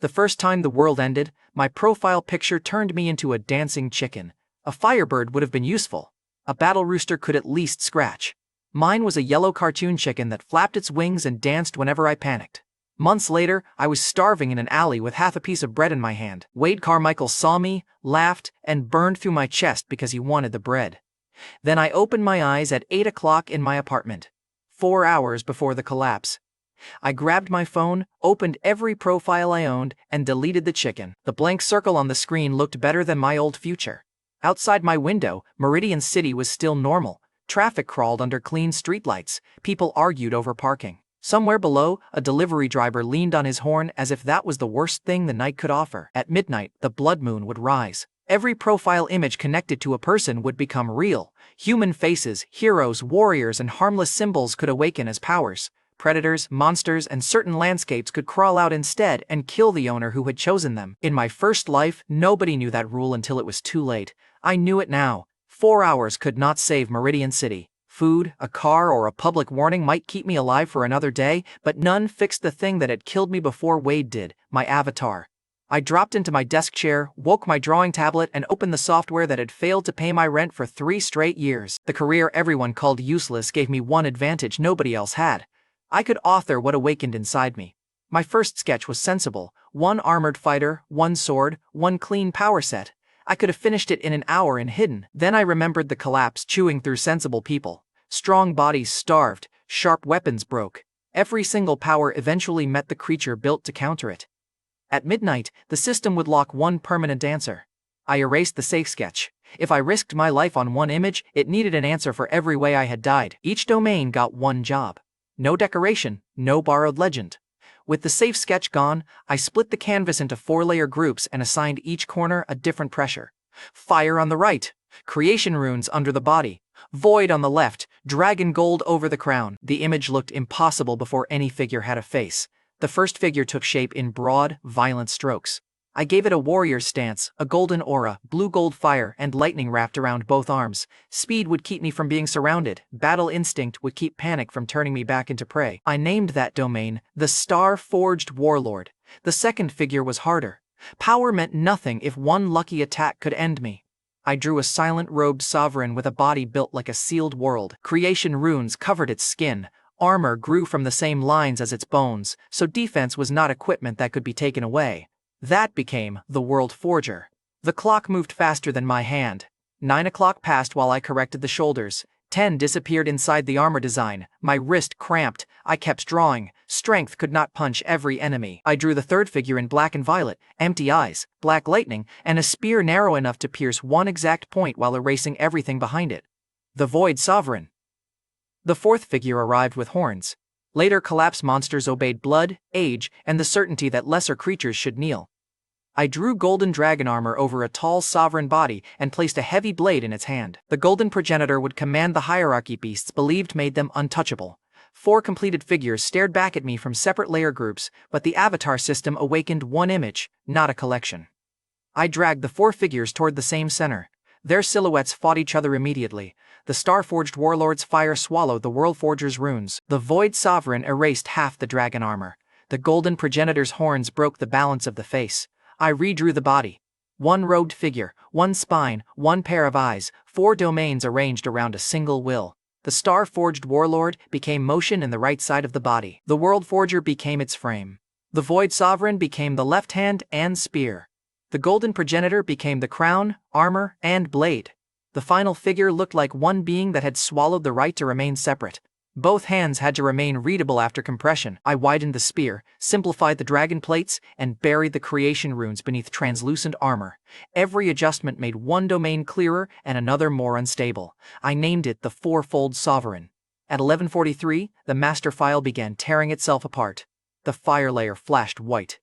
The first time the world ended, my profile picture turned me into a dancing chicken. A firebird would have been useful. A battle rooster could at least scratch. Mine was a yellow cartoon chicken that flapped its wings and danced whenever I panicked. Months later, I was starving in an alley with half a piece of bread in my hand. Wade Carmichael saw me, laughed, and burned through my chest because he wanted the bread. Then I opened my eyes at 8 o'clock in my apartment. 4 hours before the collapse. I grabbed my phone, opened every profile I owned, and deleted the chicken. The blank circle on the screen looked better than my old future. Outside my window, Meridian City was still normal. Traffic crawled under clean streetlights. People argued over parking. Somewhere below, a delivery driver leaned on his horn as if that was the worst thing the night could offer. At midnight, the blood moon would rise. Every profile image connected to a person would become real. Human faces, heroes, warriors, and harmless symbols could awaken as powers. Predators, monsters, and certain landscapes could crawl out instead and kill the owner who had chosen them. In my first life, nobody knew that rule until it was too late. I knew it now. 4 hours could not save Meridian City. Food, a car, or a public warning might keep me alive for another day, but none fixed the thing that had killed me before Wade did, my avatar. I dropped into my desk chair, woke my drawing tablet, and opened the software that had failed to pay my rent for 3 straight years. The career everyone called useless gave me one advantage nobody else had. I could author what awakened inside me. My first sketch was sensible. 1 armored fighter, 1 sword, 1 clean power set. I could have finished it in an hour and hidden. Then I remembered the collapse chewing through sensible people. Strong bodies starved, sharp weapons broke. Every single power eventually met the creature built to counter it. At midnight, the system would lock 1 permanent answer. I erased the safe sketch. If I risked my life on 1 image, it needed an answer for every way I had died. Each domain got 1 job. No decoration, no borrowed legend. With the safe sketch gone, I split the canvas into 4-layer groups and assigned each corner a different pressure. Fire on the right, creation runes under the body, void on the left, dragon gold over the crown. The image looked impossible before any figure had a face. The first figure took shape in broad, violent strokes. I gave it a warrior's stance, a golden aura, blue-gold fire, and lightning wrapped around both arms. Speed would keep me from being surrounded. Battle instinct would keep panic from turning me back into prey. I named that domain the Star-Forged Warlord. The second figure was harder. Power meant nothing if 1 lucky attack could end me. I drew a silent-robed sovereign with a body built like a sealed world. Creation runes covered its skin. Armor grew from the same lines as its bones, so defense was not equipment that could be taken away. That became the World Forger. The clock moved faster than my hand. 9 o'clock passed while I corrected the shoulders. 10 disappeared inside the armor design. My wrist cramped. I kept drawing. Strength could not punch every enemy. I drew the third figure in black and violet, empty eyes, black lightning, and a spear narrow enough to pierce 1 exact point while erasing everything behind it. The Void Sovereign. The fourth figure arrived with horns. Later collapse monsters obeyed blood, age, and the certainty that lesser creatures should kneel. I drew golden dragon armor over a tall sovereign body and placed a heavy blade in its hand. The golden progenitor would command the hierarchy beasts believed made them untouchable. 4 completed figures stared back at me from separate layer groups, but the avatar system awakened 1 image, not a collection. I dragged the 4 figures toward the same center. Their silhouettes fought each other immediately. The Star-Forged Warlord's fire swallowed the World Forger's runes. The Void Sovereign erased half the dragon armor. The golden progenitor's horns broke the balance of the face. I redrew the body. 1 robed figure, 1 spine, 1 pair of eyes, 4 domains arranged around a single will. The Star-Forged Warlord became motion in the right side of the body. The World Forger became its frame. The Void Sovereign became the left hand and spear. The golden progenitor became the crown, armor, and blade. The final figure looked like 1 being that had swallowed the right to remain separate. Both hands had to remain readable after compression. I widened the spear, simplified the dragon plates, and buried the creation runes beneath translucent armor. Every adjustment made 1 domain clearer and another more unstable. I named it the Fourfold Sovereign. At 11:43, the master file began tearing itself apart. The fire layer flashed white.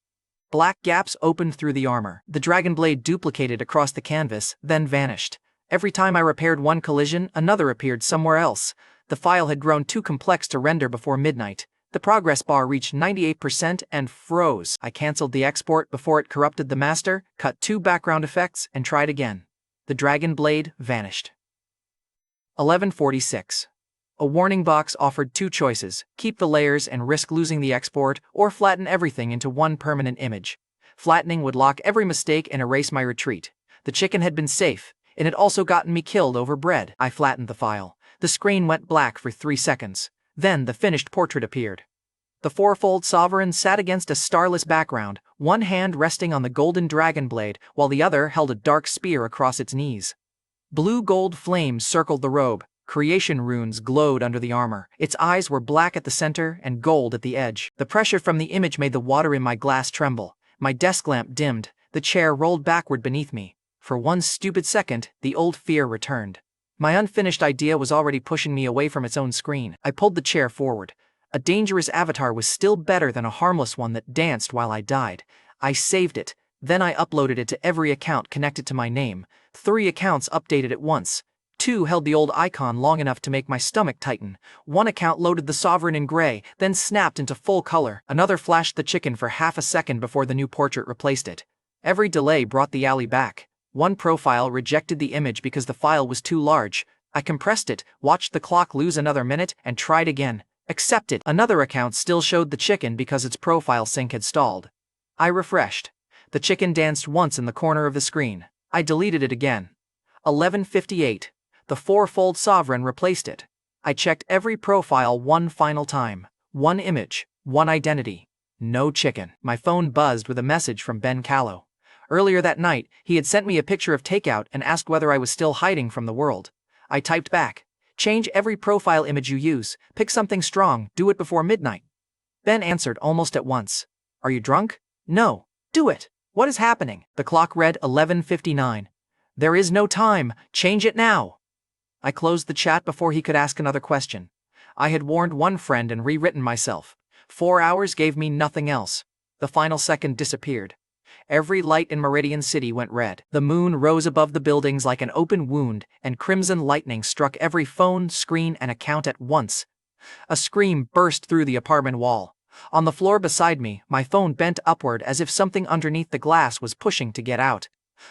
Black gaps opened through the armor. The dragon blade duplicated across the canvas, then vanished. Every time I repaired 1 collision, another appeared somewhere else. The file had grown too complex to render before midnight. The progress bar reached 98% and froze. I canceled the export before it corrupted the master, cut 2 background effects, and tried again. The dragon blade vanished. 11:46. A warning box offered 2 choices: keep the layers and risk losing the export, or flatten everything into 1 permanent image. Flattening would lock every mistake and erase my retreat. The chicken had been safe. It had also gotten me killed over bread. I flattened the file. The screen went black for 3 seconds. Then the finished portrait appeared. The Fourfold Sovereign sat against a starless background, one hand resting on the golden dragon blade, while the other held a dark spear across its knees. Blue-gold flames circled the robe. Creation runes glowed under the armor. Its eyes were black at the center and gold at the edge. The pressure from the image made the water in my glass tremble. My desk lamp dimmed. The chair rolled backward beneath me. For one stupid second, the old fear returned. My unfinished idea was already pushing me away from its own screen. I pulled the chair forward. A dangerous avatar was still better than a harmless one that danced while I died. I saved it. Then I uploaded it to every account connected to my name. 3 accounts updated at once. 2 held the old icon long enough to make my stomach tighten. 1 account loaded the Sovereign in gray, then snapped into full color. Another flashed the chicken for half a second before the new portrait replaced it. Every delay brought the alley back. 1 profile rejected the image because the file was too large. I compressed it, watched the clock lose another minute, and tried again. Accepted. Another account still showed the chicken because its profile sync had stalled. I refreshed. The chicken danced once in the corner of the screen. I deleted it again. 11:58. The Fourfold Sovereign replaced it. I checked every profile one final time. 1 image, 1 identity. No chicken. My phone buzzed with a message from Ben Callow. Earlier that night, he had sent me a picture of takeout and asked whether I was still hiding from the world. I typed back. Change every profile image you use. Pick something strong. Do it before midnight. Ben answered almost at once. Are you drunk? No. Do it. What is happening? The clock read 11:59. There is no time. Change it now. I closed the chat before he could ask another question. I had warned one friend and rewritten myself. 4 hours gave me nothing else. The final second disappeared. Every light in Meridian City went red. The moon rose above the buildings like an open wound, and crimson lightning struck every phone, screen, and account at once. A scream burst through the apartment wall. On the floor beside me, my phone bent upward as if something underneath the glass was pushing to get out.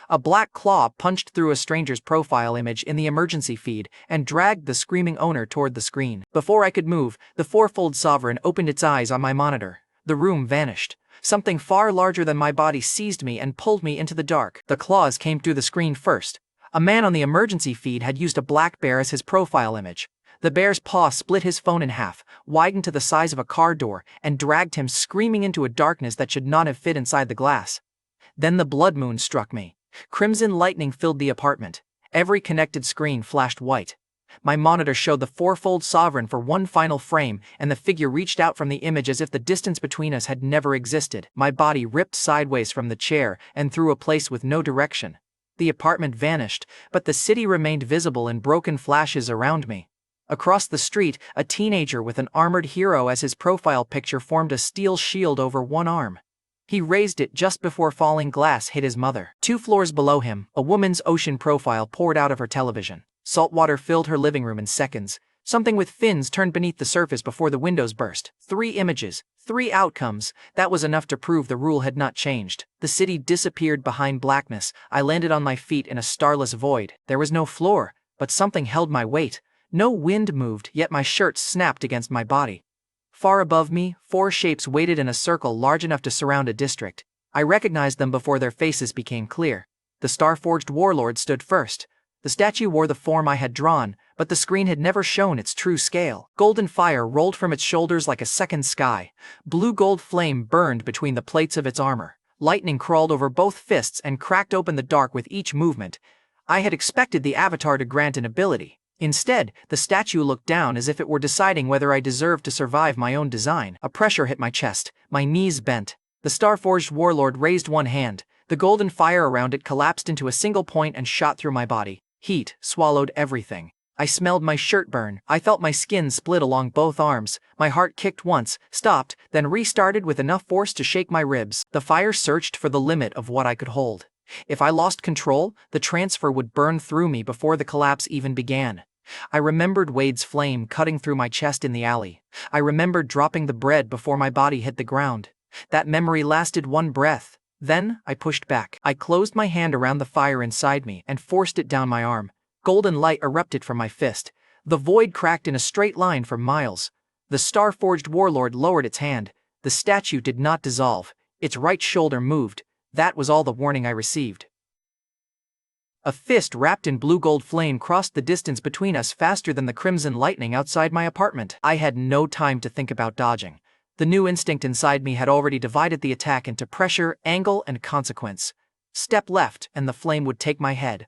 A black claw punched through a stranger's profile image in the emergency feed and dragged the screaming owner toward the screen. Before I could move, the Fourfold Sovereign opened its eyes on my monitor. The room vanished. Something far larger than my body seized me and pulled me into the dark. The claws came through the screen first. A man on the emergency feed had used a black bear as his profile image. The bear's paw split his phone in half, widened to the size of a car door, and dragged him screaming into a darkness that should not have fit inside the glass. Then the blood moon struck me. Crimson lightning filled the apartment. Every connected screen flashed white. My monitor showed the Fourfold Sovereign for one final frame, and the figure reached out from the image as if the distance between us had never existed. My body ripped sideways from the chair and through a place with no direction. The apartment vanished, but the city remained visible in broken flashes around me. Across the street, a teenager with an armored hero as his profile picture formed a steel shield over one arm. He raised it just before falling glass hit his mother. 2 floors below him, a woman's ocean profile poured out of her television. Salt water filled her living room in seconds. Something with fins turned beneath the surface before the windows burst. 3 images, 3 outcomes. That was enough to prove the rule had not changed. The city disappeared behind blackness. I landed on my feet in a starless void. There was no floor, but something held my weight. No wind moved, yet my shirt snapped against my body. Far above me, 4 shapes waited in a circle large enough to surround a district. I recognized them before their faces became clear. The star-forged warlord stood first. The statue wore the form I had drawn, but the screen had never shown its true scale. Golden fire rolled from its shoulders like a second sky. Blue-gold flame burned between the plates of its armor. Lightning crawled over both fists and cracked open the dark with each movement. I had expected the avatar to grant an ability. Instead, the statue looked down as if it were deciding whether I deserved to survive my own design. A pressure hit my chest. My knees bent. The star-forged warlord raised one hand. The golden fire around it collapsed into a single point and shot through my body. Heat swallowed everything. I smelled my shirt burn. I felt my skin split along both arms. My heart kicked once, stopped, then restarted with enough force to shake my ribs. The fire searched for the limit of what I could hold. If I lost control, the transfer would burn through me before the collapse even began. I remembered Wade's flame cutting through my chest in the alley. I remembered dropping the bread before my body hit the ground. That memory lasted one breath. Then, I pushed back. I closed my hand around the fire inside me and forced it down my arm. Golden light erupted from my fist. The void cracked in a straight line for miles. The star-forged warlord lowered its hand. The statue did not dissolve. Its right shoulder moved. That was all the warning I received. A fist wrapped in blue-gold flame crossed the distance between us faster than the crimson lightning outside my apartment. I had no time to think about dodging. The new instinct inside me had already divided the attack into pressure, angle, and consequence. Step left, and the flame would take my head.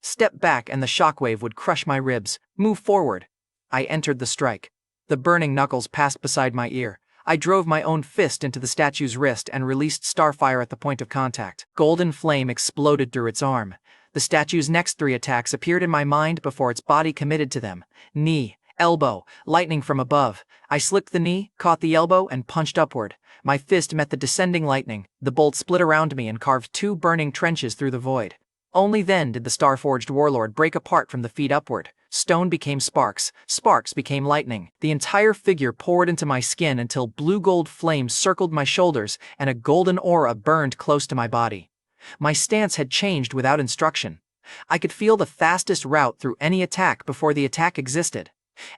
Step back, and the shockwave would crush my ribs. Move forward. I entered the strike. The burning knuckles passed beside my ear. I drove my own fist into the statue's wrist and released starfire at the point of contact. Golden flame exploded through its arm. The statue's next 3 attacks appeared in my mind before its body committed to them. Knee, elbow, lightning from above. I slicked the knee, caught the elbow, and punched upward. My fist met the descending lightning. The bolt split around me and carved 2 burning trenches through the void. Only then did the star-forged warlord break apart from the feet upward. Stone became sparks, sparks became lightning. The entire figure poured into my skin until blue-gold flames circled my shoulders and a golden aura burned close to my body. My stance had changed without instruction. I could feel the fastest route through any attack before the attack existed.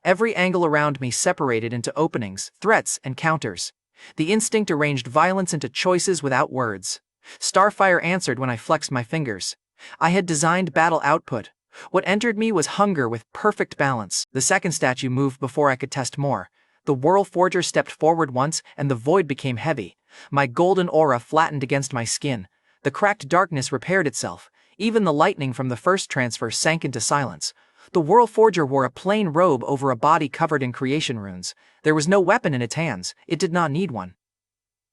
Every angle around me separated into openings, threats, and counters. The instinct arranged violence into choices without words. Starfire answered when I flexed my fingers. I had designed battle output. What entered me was hunger with perfect balance. The second statue moved before I could test more. The Whirl Forger stepped forward once, and the void became heavy. My golden aura flattened against my skin. The cracked darkness repaired itself. Even the lightning from the first transfer sank into silence. The Whirl Forger wore a plain robe over a body covered in creation runes. There was no weapon in its hands. It did not need one.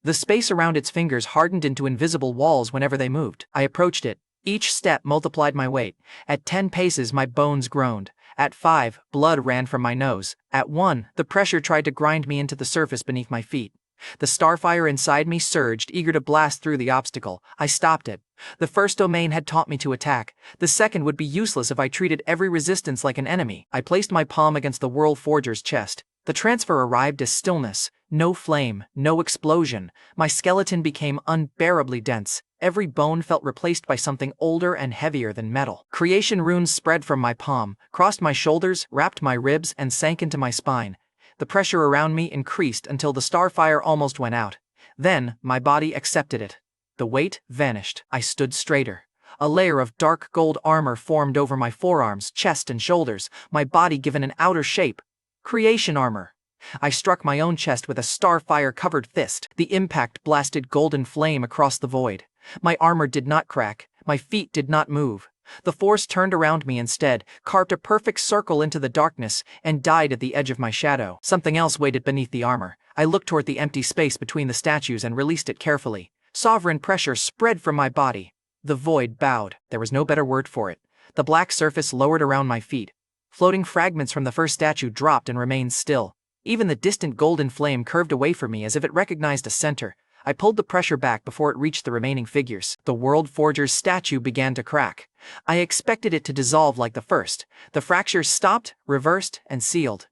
The space around its fingers hardened into invisible walls whenever they moved. I approached it. Each step multiplied my weight. At 10 paces, my bones groaned. At 5, blood ran from my nose. At 1, the pressure tried to grind me into the surface beneath my feet. The starfire inside me surged, eager to blast through the obstacle. I stopped it. The first domain had taught me to attack. The second would be useless if I treated every resistance like an enemy. I placed my palm against the Whirl Forger's chest. The transfer arrived as stillness. No flame, no explosion. My skeleton became unbearably dense. Every bone felt replaced by something older and heavier than metal. Creation runes spread from my palm, crossed my shoulders, wrapped my ribs, and sank into my spine. The pressure around me increased until the starfire almost went out. Then, my body accepted it. The weight vanished. I stood straighter. A layer of dark gold armor formed over my forearms, chest, and shoulders, my body given an outer shape. Creation armor. I struck my own chest with a starfire-covered fist. The impact blasted golden flame across the void. My armor did not crack. My feet did not move. The force turned around me instead, carved a perfect circle into the darkness, and died at the edge of my shadow. Something else waited beneath the armor. I looked toward the empty space between the statues and released it carefully. Sovereign pressure spread from my body. The void bowed. There was no better word for it. The black surface lowered around my feet. Floating fragments from the first statue dropped and remained still. Even the distant golden flame curved away from me as if it recognized a center. I pulled the pressure back before it reached the remaining figures. The Whirl Forger's statue began to crack. I expected it to dissolve like the first. The fractures stopped, reversed, and sealed.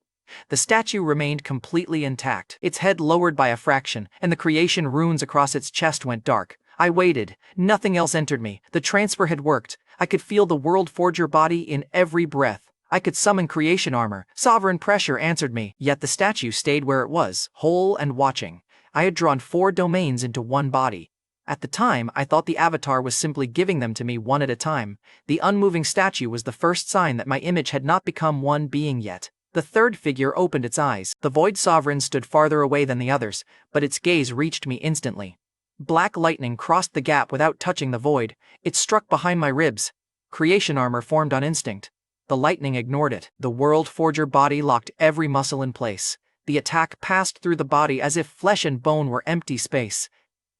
The statue remained completely intact, its head lowered by a fraction, and the creation runes across its chest went dark. I waited. Nothing else entered me. The transfer had worked. I could feel the Whirl Forger body in every breath. I could summon creation armor. Sovereign pressure answered me, yet the statue stayed where it was, whole and watching. I had drawn 4 domains into one body. At the time, I thought the avatar was simply giving them to me one at a time. The unmoving statue was the first sign that my image had not become one being yet. The third figure opened its eyes. The Void Sovereign stood farther away than the others, but its gaze reached me instantly. Black lightning crossed the gap without touching the void. It struck behind my ribs. Creation armor formed on instinct. The lightning ignored it. The Whirl Forger body locked every muscle in place. The attack passed through the body as if flesh and bone were empty space.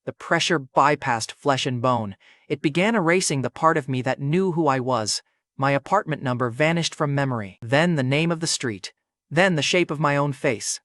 The pressure bypassed flesh and bone. It began erasing the part of me that knew who I was. My apartment number vanished from memory. Then the name of the street. Then the shape of my own face.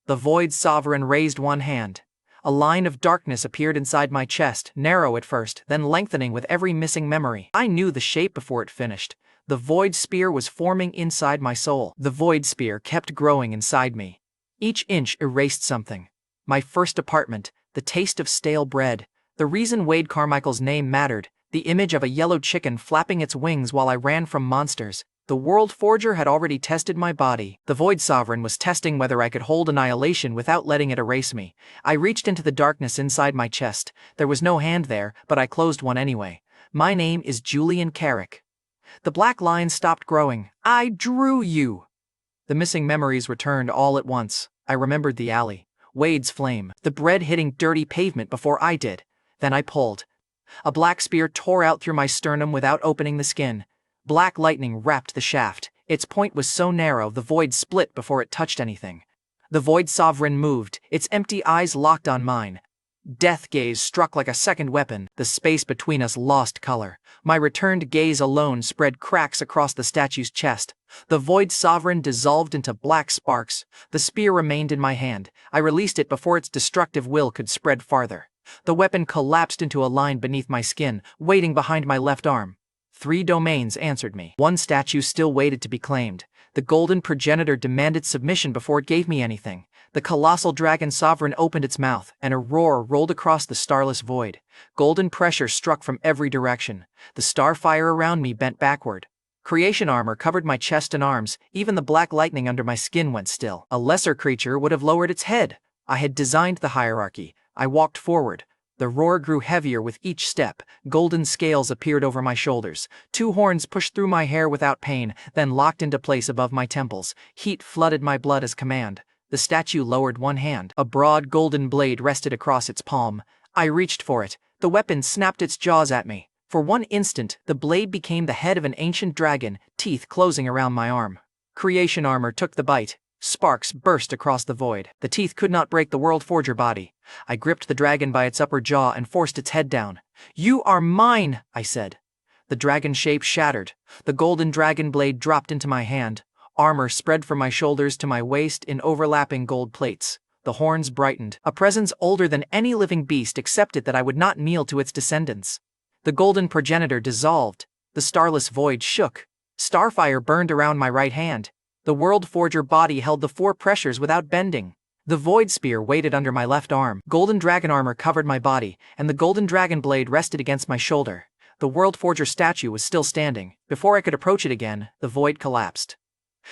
The Void Sovereign raised one hand. A line of darkness appeared inside my chest, narrow at first, then lengthening with every missing memory. I knew the shape before it finished. The Void Spear was forming inside my soul. The Void Spear kept growing inside me. Each inch erased something. My first apartment, the taste of stale bread, the reason Wade Carmichael's name mattered, the image of a yellow chicken flapping its wings while I ran from monsters, The World Forger had already tested my body. The Void Sovereign was testing whether I could hold annihilation without letting it erase me. I reached into the darkness inside my chest. There was no hand there, but I closed one anyway. My name is Julian Carrick. The black line stopped growing. I drew you. The missing memories returned all at once. I remembered the alley, Wade's flame, the bread hitting dirty pavement before I did. Then I pulled. A black spear tore out through my sternum without opening the skin. Black lightning wrapped the shaft. Its point was so narrow the void split before it touched anything. The Void Sovereign moved, its empty eyes locked on mine. Death gaze struck like a second weapon. The space between us lost color. My returned gaze alone spread cracks across the statue's chest. The Void Sovereign dissolved into black sparks. The spear remained in my hand. I released it before its destructive will could spread farther. The weapon collapsed into a line beneath my skin, waiting behind my left arm. 3 domains answered me. One statue still waited to be claimed. The golden progenitor demanded submission before it gave me anything. The colossal dragon sovereign opened its mouth, and a roar rolled across the starless void. Golden pressure struck from every direction. The starfire around me bent backward. Creation armor covered my chest and arms. Even the black lightning under my skin went still. A lesser creature would have lowered its head. I had designed the hierarchy. I walked forward. The roar grew heavier with each step. Golden scales appeared over my shoulders. 2 horns pushed through my hair without pain, then locked into place above my temples. Heat flooded my blood as command. The statue lowered one hand. A broad golden blade rested across its palm. I reached for it. The weapon snapped its jaws at me. For one instant, the blade became the head of an ancient dragon, teeth closing around my arm. Creation armor took the bite. Sparks burst across the void. The teeth could not break the World Forger body. I gripped the dragon by its upper jaw and forced its head down. "You are mine," I said. The dragon shape shattered. The golden dragon blade dropped into my hand. Armor spread from my shoulders to my waist in overlapping gold plates. The horns brightened. A presence older than any living beast accepted that I would not kneel to its descendants. The golden progenitor dissolved. The starless void shook. Starfire burned around my right hand. The World Forger body held the 4 pressures without bending. The Void Spear waited under my left arm. Golden dragon armor covered my body, and the golden dragon blade rested against my shoulder. The World Forger statue was still standing. Before I could approach it again, the void collapsed.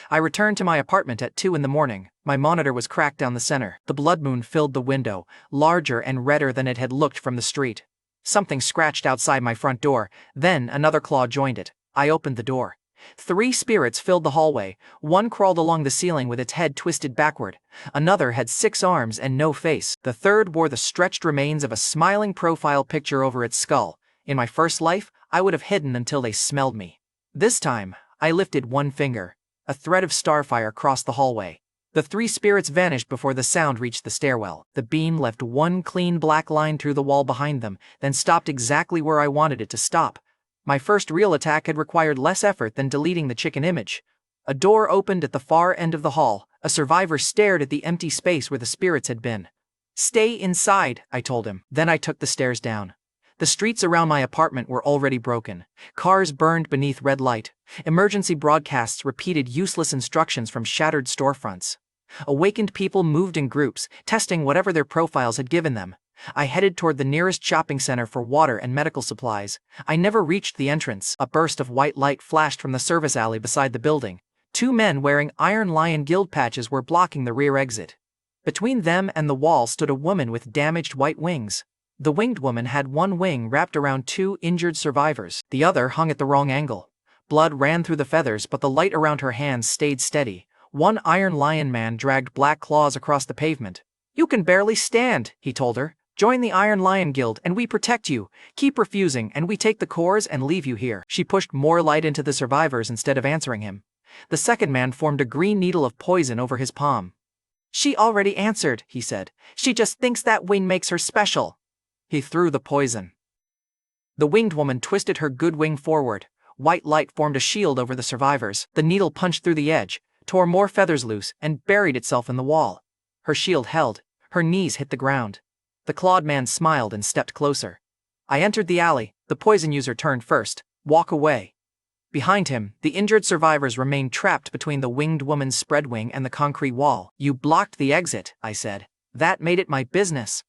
I returned to my apartment at 2 in the morning. My monitor was cracked down the center. The blood moon filled the window, larger and redder than it had looked from the street. Something scratched outside my front door, then another claw joined it. I opened the door. 3 spirits filled the hallway. One crawled along the ceiling with its head twisted backward. Another had 6 arms and no face. The third wore the stretched remains of a smiling profile picture over its skull. In my first life, I would have hidden until they smelled me. This time, I lifted one finger. A thread of starfire crossed the hallway. The 3 spirits vanished before the sound reached the stairwell. The beam left one clean black line through the wall behind them, then stopped exactly where I wanted it to stop. My first real attack had required less effort than deleting the chicken image. A door opened at the far end of the hall. A survivor stared at the empty space where the spirits had been. "Stay inside," I told him. Then I took the stairs down. The streets around my apartment were already broken. Cars burned beneath red light. Emergency broadcasts repeated useless instructions from shattered storefronts. Awakened people moved in groups, testing whatever their profiles had given them. I headed toward the nearest shopping center for water and medical supplies. I never reached the entrance. A burst of white light flashed from the service alley beside the building. 2 men wearing Iron Lion Guild patches were blocking the rear exit. Between them and the wall stood a woman with damaged white wings. The winged woman had one wing wrapped around 2 injured survivors. The other hung at the wrong angle. Blood ran through the feathers, but the light around her hands stayed steady. One Iron Lion man dragged black claws across the pavement. "You can barely stand," he told her. "Join the Iron Lion Guild and we protect you. Keep refusing and we take the cores and leave you here." She pushed more light into the survivors instead of answering him. The second man formed a green needle of poison over his palm. "She already answered," he said. "She just thinks that wing makes her special." He threw the poison. The winged woman twisted her good wing forward. White light formed a shield over the survivors. The needle punched through the edge, tore more feathers loose, and buried itself in the wall. Her shield held. Her knees hit the ground. The clawed man smiled and stepped closer. I entered the alley. The poison user turned first. "Walk away." Behind him, the injured survivors remained trapped between the winged woman's spread wing and the concrete wall. "You blocked the exit," I said. "That made it my business."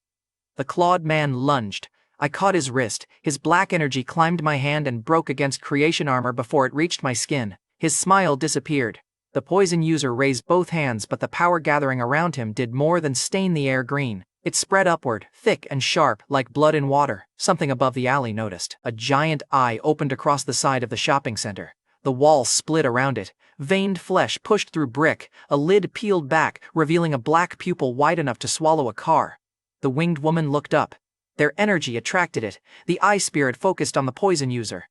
The clawed man lunged. I caught his wrist. His black energy climbed my hand and broke against creation armor before it reached my skin. His smile disappeared. The poison user raised both hands, but the power gathering around him did more than stain the air green. It spread upward, thick and sharp, like blood in water. Something above the alley noticed. A giant eye opened across the side of the shopping center. The wall split around it. Veined flesh pushed through brick. A lid peeled back, revealing a black pupil wide enough to swallow a car. The winged woman looked up. Their energy attracted it. The eye spirit focused on the poison user.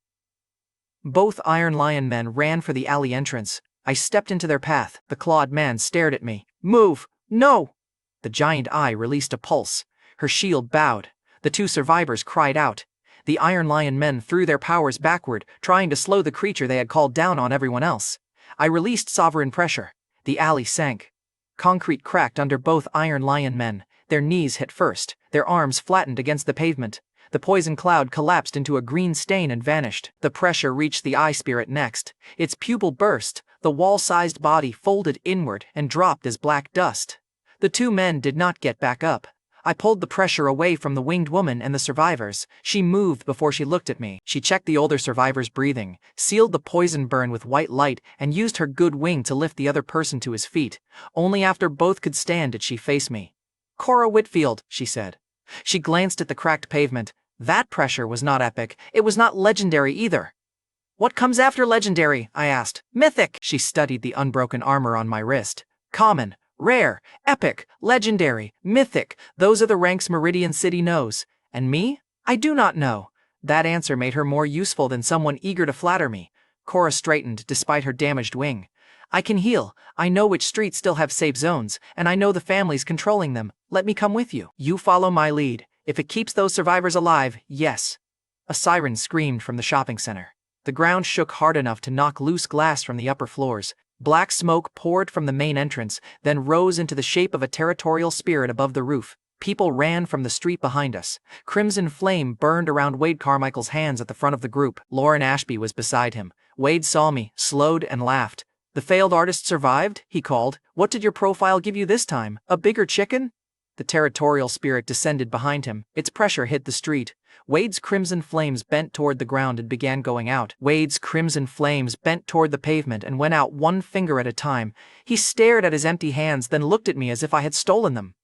Both Iron Lion men ran for the alley entrance. I stepped into their path. The clawed man stared at me. "Move! No!" The giant eye released a pulse. Her shield bowed. The two survivors cried out. The Iron Lion men threw their powers backward, trying to slow the creature they had called down on everyone else. I released sovereign pressure. The alley sank. Concrete cracked under both Iron Lion men. Their knees hit first. Their arms flattened against the pavement. The poison cloud collapsed into a green stain and vanished. The pressure reached the eye spirit next. Its pupil burst. The wall-sized body folded inward and dropped as black dust. The two men did not get back up. I pulled the pressure away from the winged woman and the survivors. She moved before she looked at me. She checked the older survivor's breathing, sealed the poison burn with white light, and used her good wing to lift the other person to his feet. Only after both could stand did she face me. "Cora Whitfield," she said. She glanced at the cracked pavement. That pressure was not epic. It was not legendary either. "What comes after legendary?" I asked. "Mythic." She studied the unbroken armor on my wrist. "Common, rare, epic, legendary, mythic. Those are the ranks Meridian City knows. And me? I do not know." That answer made her more useful than someone eager to flatter me. Cora straightened despite her damaged wing. "I can heal. I know which streets still have safe zones, and I know the families controlling them. Let me come with you. You follow my lead. If it keeps those survivors alive, yes." A siren screamed from the shopping center. The ground shook hard enough to knock loose glass from the upper floors. Black smoke poured from the main entrance, then rose into the shape of a territorial spirit above the roof. People ran from the street behind us. Crimson flame burned around Wade Carmichael's hands at the front of the group. Lauren Ashby was beside him. Wade saw me, slowed, and laughed. "The failed artist survived?" he called. "What did your profile give you this time? A bigger chicken?" The territorial spirit descended behind him. Its pressure hit the street. Wade's crimson flames bent toward the ground and began going out. Wade's crimson flames bent toward the pavement and went out one finger at a time. He stared at his empty hands, then looked at me as if I had stolen them.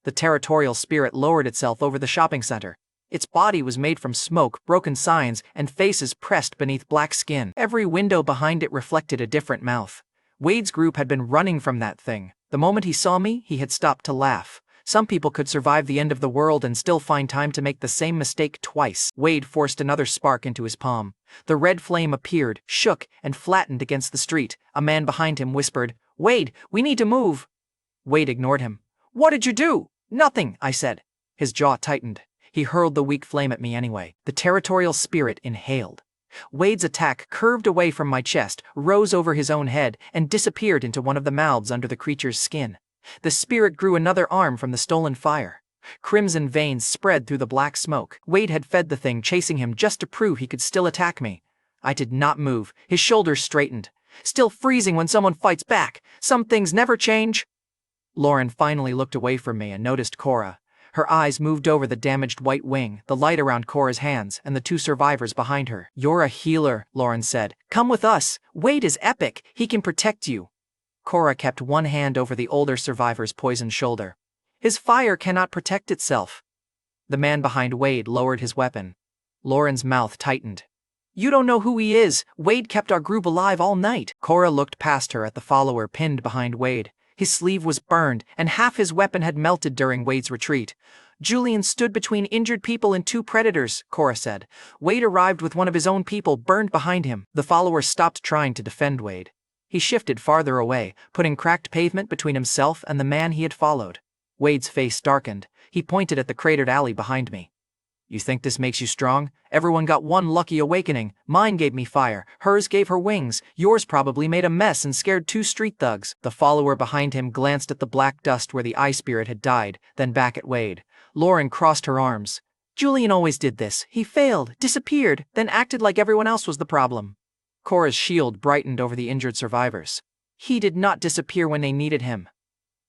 The territorial spirit lowered itself over the shopping center. Its body was made from smoke, broken signs, and faces pressed beneath black skin. Every window behind it reflected a different mouth. Wade's group had been running from that thing. The moment he saw me, he had stopped to laugh. Some people could survive the end of the world and still find time to make the same mistake twice. Wade forced another spark into his palm. The red flame appeared, shook, and flattened against the street. A man behind him whispered, "Wade, we need to move." Wade ignored him. "What did you do?" "Nothing," I said. His jaw tightened. He hurled the weak flame at me anyway. The territorial spirit inhaled. Wade's attack curved away from my chest, rose over his own head, and disappeared into one of the mouths under the creature's skin. The spirit grew another arm from the stolen fire. Crimson veins spread through the black smoke. Wade had fed the thing, chasing him just to prove he could still attack me. I did not move. His shoulders straightened. "Still freezing when someone fights back. Some things never change." Lauren finally looked away from me and noticed Cora. Her eyes moved over the damaged white wing, the light around Cora's hands, and the two survivors behind her. "You're a healer," Lauren said. "Come with us. Wade is epic. He can protect you." Cora kept one hand over the older survivor's poisoned shoulder. "His fire cannot protect itself." The man behind Wade lowered his weapon. Lauren's mouth tightened. "You don't know who he is. Wade kept our group alive all night." Cora looked past her at the follower pinned behind Wade. His sleeve was burned, and half his weapon had melted during Wade's retreat. "Julian stood between injured people and two predators," Cora said. "Wade arrived with one of his own people burned behind him." The follower stopped trying to defend Wade. He shifted farther away, putting cracked pavement between himself and the man he had followed. Wade's face darkened. He pointed at the cratered alley behind me. "You think this makes you strong? Everyone got one lucky awakening. Mine gave me fire. Hers gave her wings. Yours probably made a mess and scared two street thugs." The follower behind him glanced at the black dust where the eye spirit had died, then back at Wade. Lauren crossed her arms. "Julian always did this. He failed, disappeared, then acted like everyone else was the problem." Cora's shield brightened over the injured survivors. "He did not disappear when they needed him."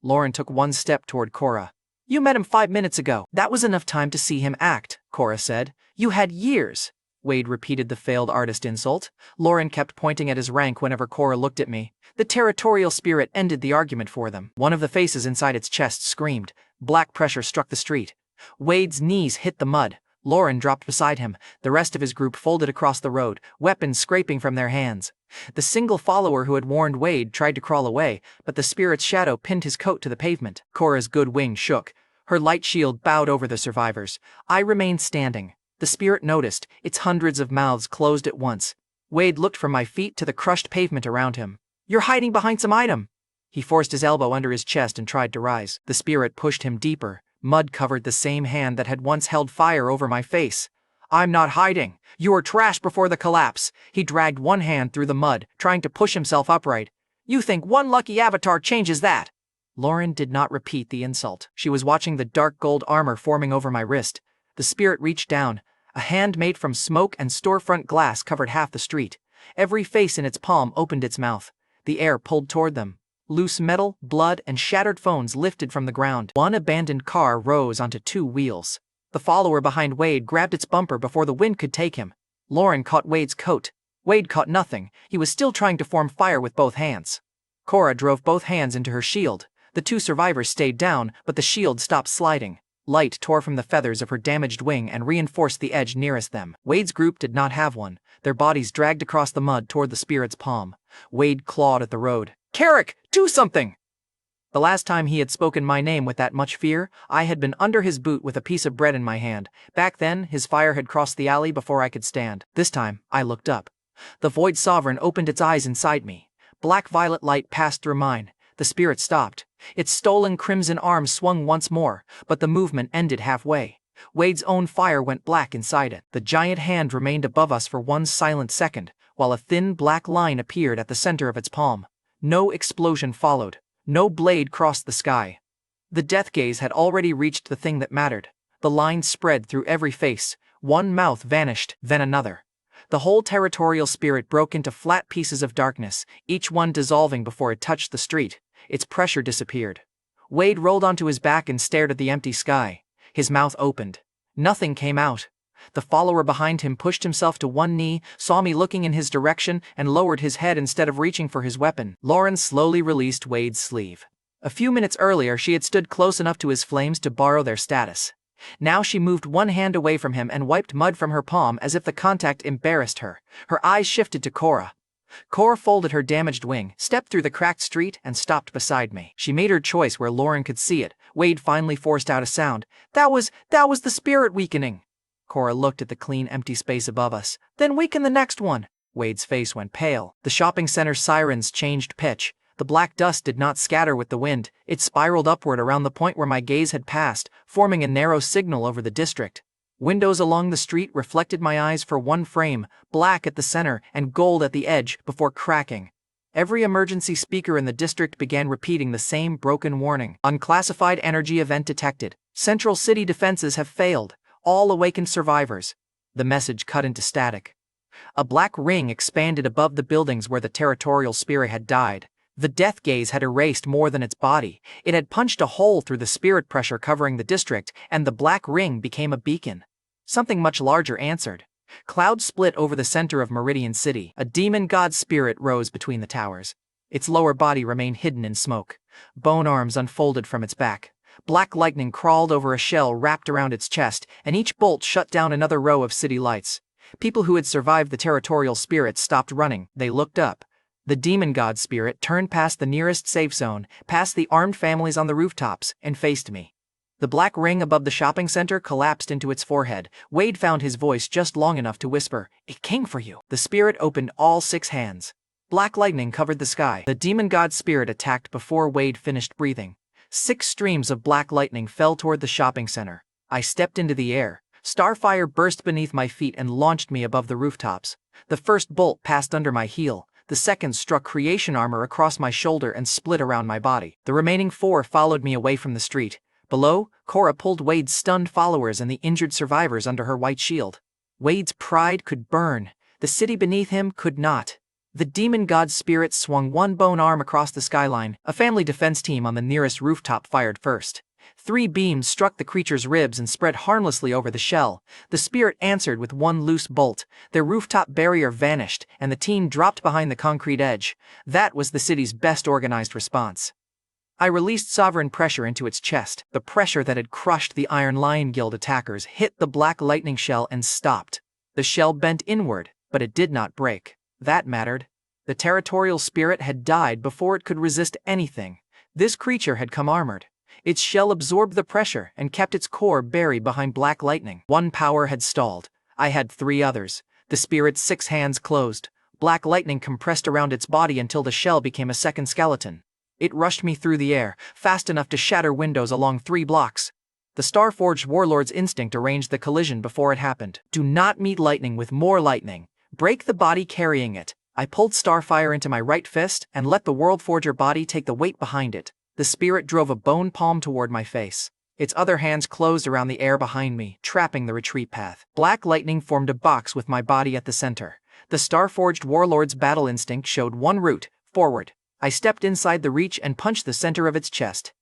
Lauren took one step toward Cora. "You met him 5 minutes ago." "That was enough time to see him act," Cora said. "You had years." Wade repeated the failed artist insult. Lauren kept pointing at his rank whenever Cora looked at me. The territorial spirit ended the argument for them. One of the faces inside its chest screamed. Black pressure struck the street. Wade's knees hit the mud. Lauren dropped beside him. The rest of his group folded across the road, weapons scraping from their hands. The single follower who had warned Wade tried to crawl away, but the spirit's shadow pinned his coat to the pavement. Cora's good wing shook. Her light shield bowed over the survivors. I remained standing. The spirit noticed. Its hundreds of mouths closed at once. Wade looked from my feet to the crushed pavement around him. "You're hiding behind some item." He forced his elbow under his chest and tried to rise. The spirit pushed him deeper. Mud covered the same hand that had once held fire over my face. "I'm not hiding. You were trash before the collapse." He dragged one hand through the mud, trying to push himself upright. "You think one lucky avatar changes that?" Lauren did not repeat the insult. She was watching the dark gold armor forming over my wrist. The spirit reached down. A hand made from smoke and storefront glass covered half the street. Every face in its palm opened its mouth. The air pulled toward them. Loose metal, blood, and shattered phones lifted from the ground. One abandoned car rose onto two wheels. The follower behind Wade grabbed its bumper before the wind could take him. Lauren caught Wade's coat. Wade caught nothing. He was still trying to form fire with both hands. Cora drove both hands into her shield. The two survivors stayed down, but the shield stopped sliding. Light tore from the feathers of her damaged wing and reinforced the edge nearest them. Wade's group did not have one. Their bodies dragged across the mud toward the spirit's palm. Wade clawed at the road. "Carrick, do something!" The last time he had spoken my name with that much fear, I had been under his boot with a piece of bread in my hand. Back then, his fire had crossed the alley before I could stand. This time, I looked up. The Void Sovereign opened its eyes inside me. Black-violet light passed through mine. The spirit stopped. Its stolen crimson arm swung once more, but the movement ended halfway. Wade's own fire went black inside it. The giant hand remained above us for one silent second, while a thin black line appeared at the center of its palm. No explosion followed. No blade crossed the sky. The death gaze had already reached the thing that mattered. The line spread through every face. One mouth vanished, then another. The whole territorial spirit broke into flat pieces of darkness, each one dissolving before it touched the street. Its pressure disappeared. Wade rolled onto his back and stared at the empty sky. His mouth opened. Nothing came out. The follower behind him pushed himself to one knee, saw me looking in his direction, and lowered his head instead of reaching for his weapon. Lauren slowly released Wade's sleeve. A few minutes earlier, she had stood close enough to his flames to borrow their status. Now she moved one hand away from him and wiped mud from her palm as if the contact embarrassed her. Her eyes shifted to Cora. Cora folded her damaged wing, stepped through the cracked street, and stopped beside me. She made her choice where Lauren could see it. Wade finally forced out a sound. That was the spirit weakening." Cora looked at the clean, empty space above us. "Then weaken the next one." Wade's face went pale. The shopping center sirens changed pitch. The black dust did not scatter with the wind. It spiraled upward around the point where my gaze had passed, forming a narrow signal over the district. Windows along the street reflected my eyes for one frame, black at the center and gold at the edge, before cracking. Every emergency speaker in the district began repeating the same broken warning. "Unclassified energy event detected. Central city defenses have failed. All awakened survivors." The message cut into static. A black ring expanded above the buildings where the territorial spirit had died. The death gaze had erased more than its body. It had punched a hole through the spirit pressure covering the district, and the black ring became a beacon. Something much larger answered. Clouds split over the center of Meridian City. A demon god spirit rose between the towers. Its lower body remained hidden in smoke. Bone arms unfolded from its back. Black lightning crawled over a shell wrapped around its chest, and each bolt shut down another row of city lights. People who had survived the territorial spirit stopped running. They looked up. The demon god spirit turned past the nearest safe zone, past the armed families on the rooftops, and faced me. The black ring above the shopping center collapsed into its forehead. Wade found his voice just long enough to whisper, "It came for you." The spirit opened all 6 hands. Black lightning covered the sky. The demon god spirit attacked before Wade finished breathing. 6 streams of black lightning fell toward the shopping center. I stepped into the air. Starfire burst beneath my feet and launched me above the rooftops. The first bolt passed under my heel. The second struck creation armor across my shoulder and split around my body. The remaining 4 followed me away from the street. Below, Cora pulled Wade's stunned followers and the injured survivors under her white shield. Wade's pride could burn. The city beneath him could not. The demon god spirit swung one bone arm across the skyline. A family defense team on the nearest rooftop fired first. 3 beams struck the creature's ribs and spread harmlessly over the shell. The spirit answered with 1 loose bolt. Their rooftop barrier vanished, and the team dropped behind the concrete edge. That was the city's best organized response. I released sovereign pressure into its chest. The pressure that had crushed the Iron Lion Guild attackers hit the black lightning shell and stopped. The shell bent inward, but it did not break. That mattered. The territorial spirit had died before it could resist anything. This creature had come armored. Its shell absorbed the pressure and kept its core buried behind black lightning. 1 power had stalled. I had 3 others. The spirit's 6 hands closed. Black lightning compressed around its body until the shell became a second skeleton. It rushed me through the air, fast enough to shatter windows along 3 blocks. The Star-Forged Warlord's instinct arranged the collision before it happened. Do not meet lightning with more lightning. Break the body carrying it. I pulled Starfire into my right fist and let the Worldforger body take the weight behind it. The spirit drove a bone palm toward my face. Its other hands closed around the air behind me, trapping the retreat path. Black lightning formed a box with my body at the center. The Starforged Warlord's battle instinct showed 1 route, forward. I stepped inside the reach and punched the center of its chest.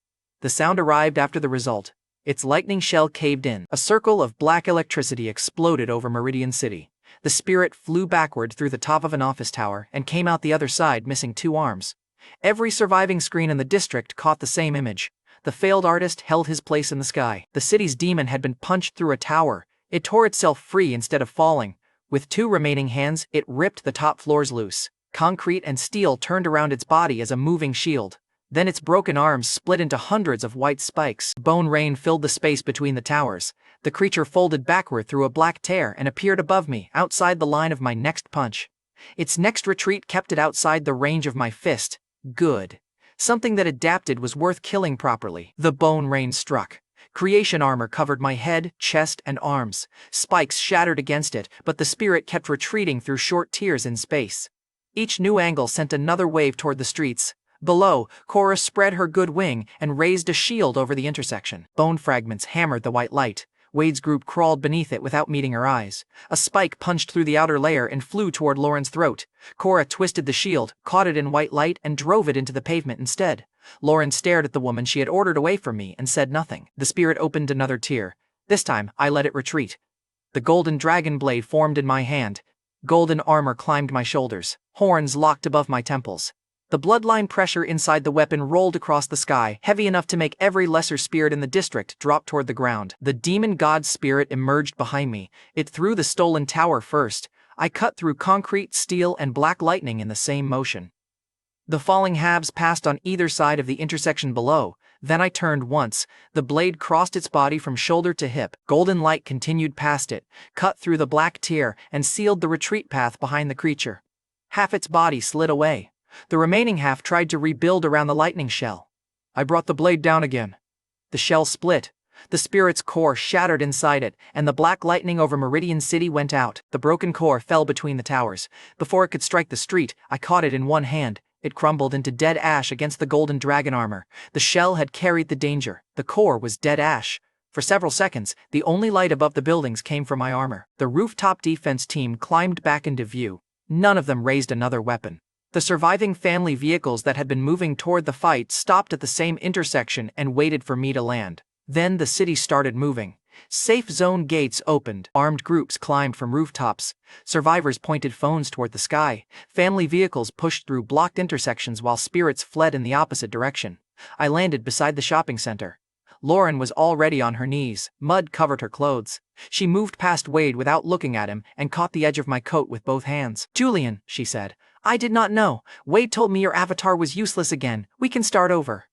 The sound arrived after the result. Its lightning shell caved in. A circle of black electricity exploded over Meridian City. The spirit flew backward through the top of an office tower and came out the other side missing 2 arms. Every surviving screen in the district caught the same image. The failed artist held his place in the sky. The city's demon had been punched through a tower. It tore itself free instead of falling. With 2 remaining hands, it ripped the top floors loose. Concrete and steel turned around its body as a moving shield. Then its broken arms split into hundreds of white spikes. Bone rain filled the space between the towers. The creature folded backward through a black tear and appeared above me, outside the line of my next punch. Its next retreat kept it outside the range of my fist. Good. Something that adapted was worth killing properly. The bone rain struck. Creation armor covered my head, chest, and arms. Spikes shattered against it, but the spirit kept retreating through short tiers in space. Each new angle sent another wave toward the streets. Below, Cora spread her good wing and raised a shield over the intersection. Bone fragments hammered the white light. Wade's group crawled beneath it without meeting her eyes. A spike punched through the outer layer and flew toward Lauren's throat. Cora twisted the shield, caught it in white light, and drove it into the pavement instead. Lauren stared at the woman she had ordered away from me and said nothing. The spirit opened another tier. This time, I let it retreat. The golden dragon blade formed in my hand. Golden armor climbed my shoulders. Horns locked above my temples. The bloodline pressure inside the weapon rolled across the sky, heavy enough to make every lesser spirit in the district drop toward the ground. The demon god spirit emerged behind me. It threw the stolen tower first. I cut through concrete, steel, and black lightning in the same motion. The falling halves passed on either side of the intersection below. Then I turned once. The blade crossed its body from shoulder to hip. Golden light continued past it, cut through the black tier, and sealed the retreat path behind the creature. Half its body slid away. The remaining half tried to rebuild around the lightning shell. I brought the blade down again. The shell split. The spirit's core shattered inside it, and the black lightning over Meridian City went out. The broken core fell between the towers. Before it could strike the street, I caught it in one hand. It crumbled into dead ash against the golden dragon armor. The shell had carried the danger. The core was dead ash. For several seconds, the only light above the buildings came from my armor. The rooftop defense team climbed back into view. None of them raised another weapon. The surviving family vehicles that had been moving toward the fight stopped at the same intersection and waited for me to land. Then the city started moving. Safe zone gates opened. Armed groups climbed from rooftops. Survivors pointed phones toward the sky. Family vehicles pushed through blocked intersections while spirits fled in the opposite direction. I landed beside the shopping center. Lauren was already on her knees. Mud covered her clothes. She moved past Wade without looking at him and caught the edge of my coat with both hands. "Julian," she said. "I did not know. Wade told me your avatar was useless again. We can start over."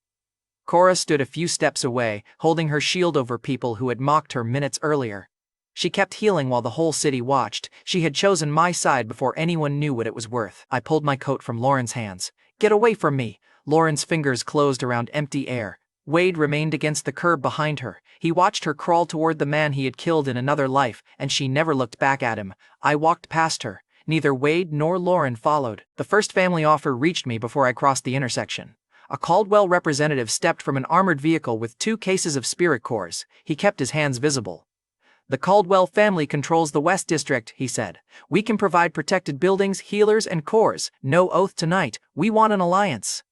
Cora stood a few steps away, holding her shield over people who had mocked her minutes earlier. She kept healing while the whole city watched. She had chosen my side before anyone knew what it was worth. I pulled my coat from Lauren's hands. "Get away from me." Lauren's fingers closed around empty air. Wade remained against the curb behind her. He watched her crawl toward the man he had killed in another life, and she never looked back at him. I walked past her. Neither Wade nor Lauren followed. The first family offer reached me before I crossed the intersection. A Caldwell representative stepped from an armored vehicle with 2 cases of spirit cores. He kept his hands visible. "The Caldwell family controls the West District," he said. "We can provide protected buildings, healers, and cores. No oath tonight. We want an alliance."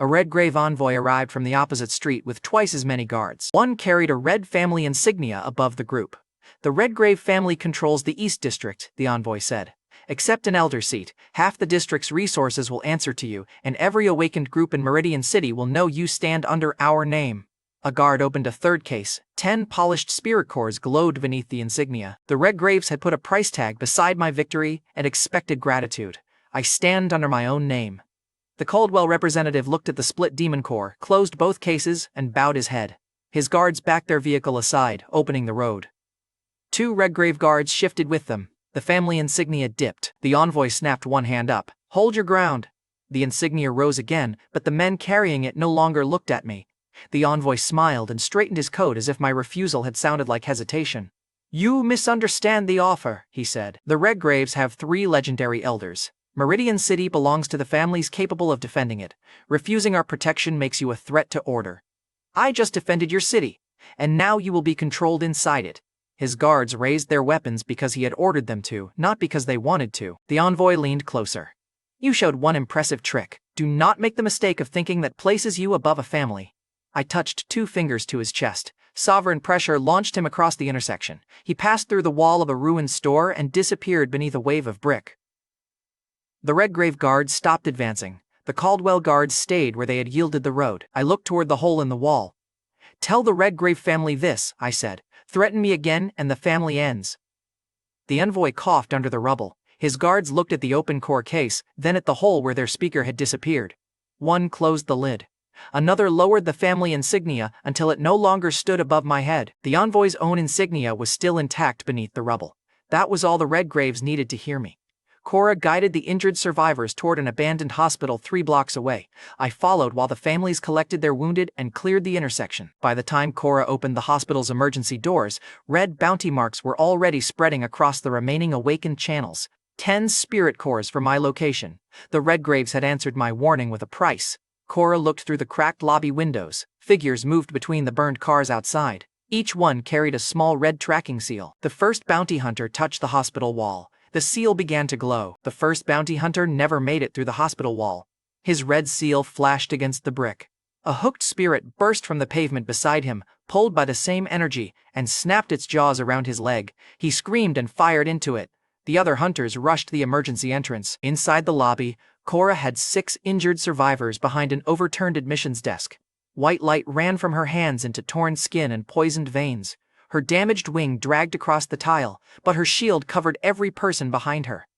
A red grave envoy arrived from the opposite street with twice as many guards. One carried a red family insignia above the group. The Redgrave family controls the East District, the envoy said. Accept an elder seat, half the district's resources will answer to you, and every awakened group in Meridian City will know you stand under our name. A guard opened a third case. 10 polished spirit cores glowed beneath the insignia. The Redgraves had put a price tag beside my victory and expected gratitude. I stand under my own name. The Caldwell representative looked at the split demon core, closed both cases, and bowed his head. His guards backed their vehicle aside, opening the road. 2 Redgrave guards shifted with them. The family insignia dipped. The envoy snapped one hand up. Hold your ground. The insignia rose again, but the men carrying it no longer looked at me. The envoy smiled and straightened his coat as if my refusal had sounded like hesitation. You misunderstand the offer, he said. The Redgraves have 3 legendary elders. Meridian City belongs to the families capable of defending it. Refusing our protection makes you a threat to order. I just defended your city, and now you will be controlled inside it. His guards raised their weapons because he had ordered them to, not because they wanted to. The envoy leaned closer. You showed one impressive trick. Do not make the mistake of thinking that places you above a family. I touched 2 fingers to his chest. Sovereign pressure launched him across the intersection. He passed through the wall of a ruined store and disappeared beneath a wave of brick. The Redgrave guards stopped advancing. The Caldwell guards stayed where they had yielded the road. I looked toward the hole in the wall. Tell the Redgrave family this, I said. Threaten me again and the family ends. The envoy coughed under the rubble. His guards looked at the open core case, then at the hole where their speaker had disappeared. One closed the lid. Another lowered the family insignia until it no longer stood above my head. The envoy's own insignia was still intact beneath the rubble. That was all the Redgraves needed to hear me. Cora guided the injured survivors toward an abandoned hospital 3 blocks away. I followed while the families collected their wounded and cleared the intersection. By the time Cora opened the hospital's emergency doors, red bounty marks were already spreading across the remaining awakened channels. 10 spirit cores for my location. The Redgraves had answered my warning with a price. Cora looked through the cracked lobby windows. Figures moved between the burned cars outside. Each one carried a small red tracking seal. The first bounty hunter touched the hospital wall. The seal began to glow. The first bounty hunter never made it through the hospital wall. His red seal flashed against the brick. A hooked spirit burst from the pavement beside him, pulled by the same energy, and snapped its jaws around his leg. He screamed and fired into it. The other hunters rushed the emergency entrance. Inside the lobby, Cora had 6 injured survivors behind an overturned admissions desk. White light ran from her hands into torn skin and poisoned veins. Her damaged wing dragged across the tile, but her shield covered every person behind her.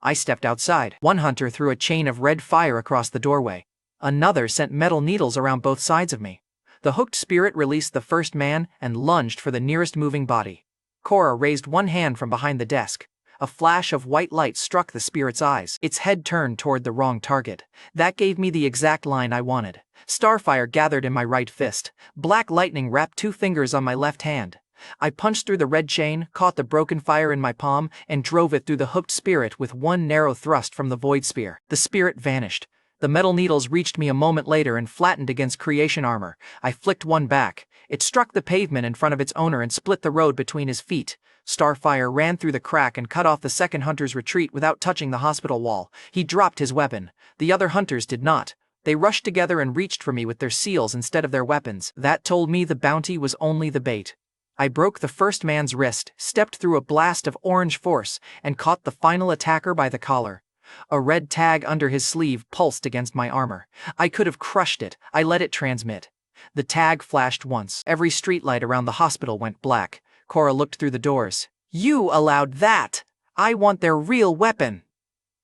I stepped outside. One hunter threw a chain of red fire across the doorway. Another sent metal needles around both sides of me. The hooked spirit released the first man and lunged for the nearest moving body. Cora raised one hand from behind the desk. A flash of white light struck the spirit's eyes. Its head turned toward the wrong target. That gave me the exact line I wanted. Starfire gathered in my right fist. Black lightning wrapped 2 fingers on my left hand. I punched through the red chain, caught the broken fire in my palm, and drove it through the hooked spirit with one narrow thrust from the void spear. The spirit vanished. The metal needles reached me a moment later and flattened against creation armor. I flicked one back. It struck the pavement in front of its owner and split the road between his feet. Starfire ran through the crack and cut off the second hunter's retreat without touching the hospital wall. He dropped his weapon. The other hunters did not. They rushed together and reached for me with their seals instead of their weapons. That told me the bounty was only the bait. I broke the first man's wrist, stepped through a blast of orange force, and caught the final attacker by the collar. A red tag under his sleeve pulsed against my armor. I could have crushed it. I let it transmit. The tag flashed once. Every streetlight around the hospital went black. Cora looked through the doors. You allowed that! I want their real weapon!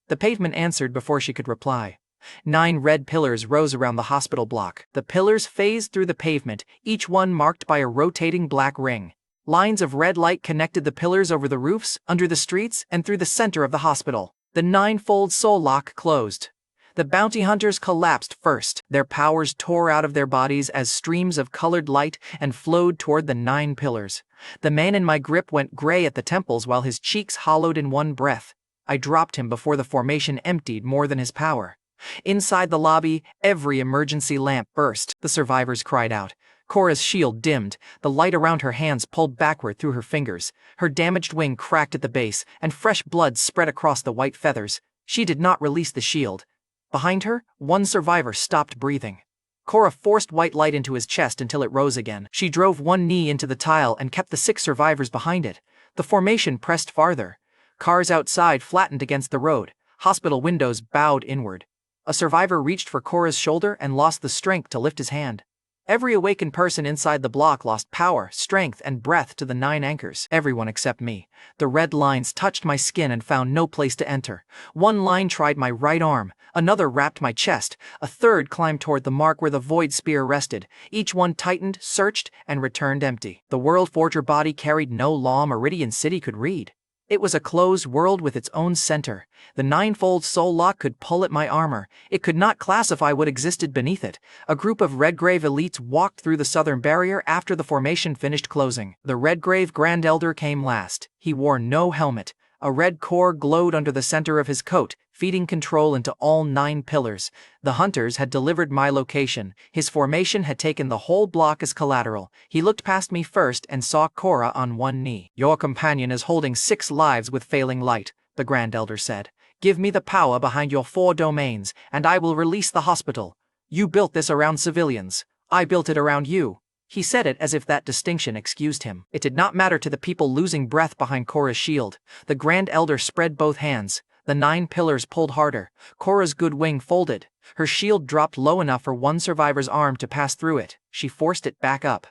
The pavement answered before she could reply. 9 red pillars rose around the hospital block. The pillars phased through the pavement, each one marked by a rotating black ring. Lines of red light connected the pillars over the roofs, under the streets, and through the center of the hospital. The 9-fold soul lock closed. The bounty hunters collapsed first. Their powers tore out of their bodies as streams of colored light and flowed toward the 9 pillars. The man in my grip went gray at the temples while his cheeks hollowed in one breath. I dropped him before the formation emptied more than his power. Inside the lobby, every emergency lamp burst. The survivors cried out. Cora's shield dimmed. The light around her hands pulled backward through her fingers. Her damaged wing cracked at the base, and fresh blood spread across the white feathers. She did not release the shield. Behind her, one survivor stopped breathing. Cora forced white light into his chest until it rose again. She drove one knee into the tile and kept the 6 survivors behind it. The formation pressed farther. Cars outside flattened against the road. Hospital windows bowed inward. A survivor reached for Cora's shoulder and lost the strength to lift his hand. Every awakened person inside the block lost power, strength, and breath to the 9 anchors. Everyone except me. The red lines touched my skin and found no place to enter. One line tried my right arm, another wrapped my chest, a third climbed toward the mark where the void spear rested. Each one tightened, searched, and returned empty. The world Forger body carried no law Meridian City could read. It was a closed world with its own center. The 9-fold soul lock could pull at my armor. It could not classify what existed beneath it. A group of Redgrave elites walked through the southern barrier after the formation finished closing. The Redgrave Grand Elder came last. He wore no helmet. A red core glowed under the center of his coat, feeding control into all 9 pillars. The hunters had delivered my location. His formation had taken the whole block as collateral. He looked past me first and saw Cora on one knee. "Your companion is holding 6 lives with failing light," the Grand Elder said. "Give me the power behind your 4 domains, and I will release the hospital. You built this around civilians. I built it around you." He said it as if that distinction excused him. It did not matter to the people losing breath behind Cora's shield. The Grand Elder spread both hands. The 9 pillars pulled harder. Cora's good wing folded. Her shield dropped low enough for one survivor's arm to pass through it. She forced it back up.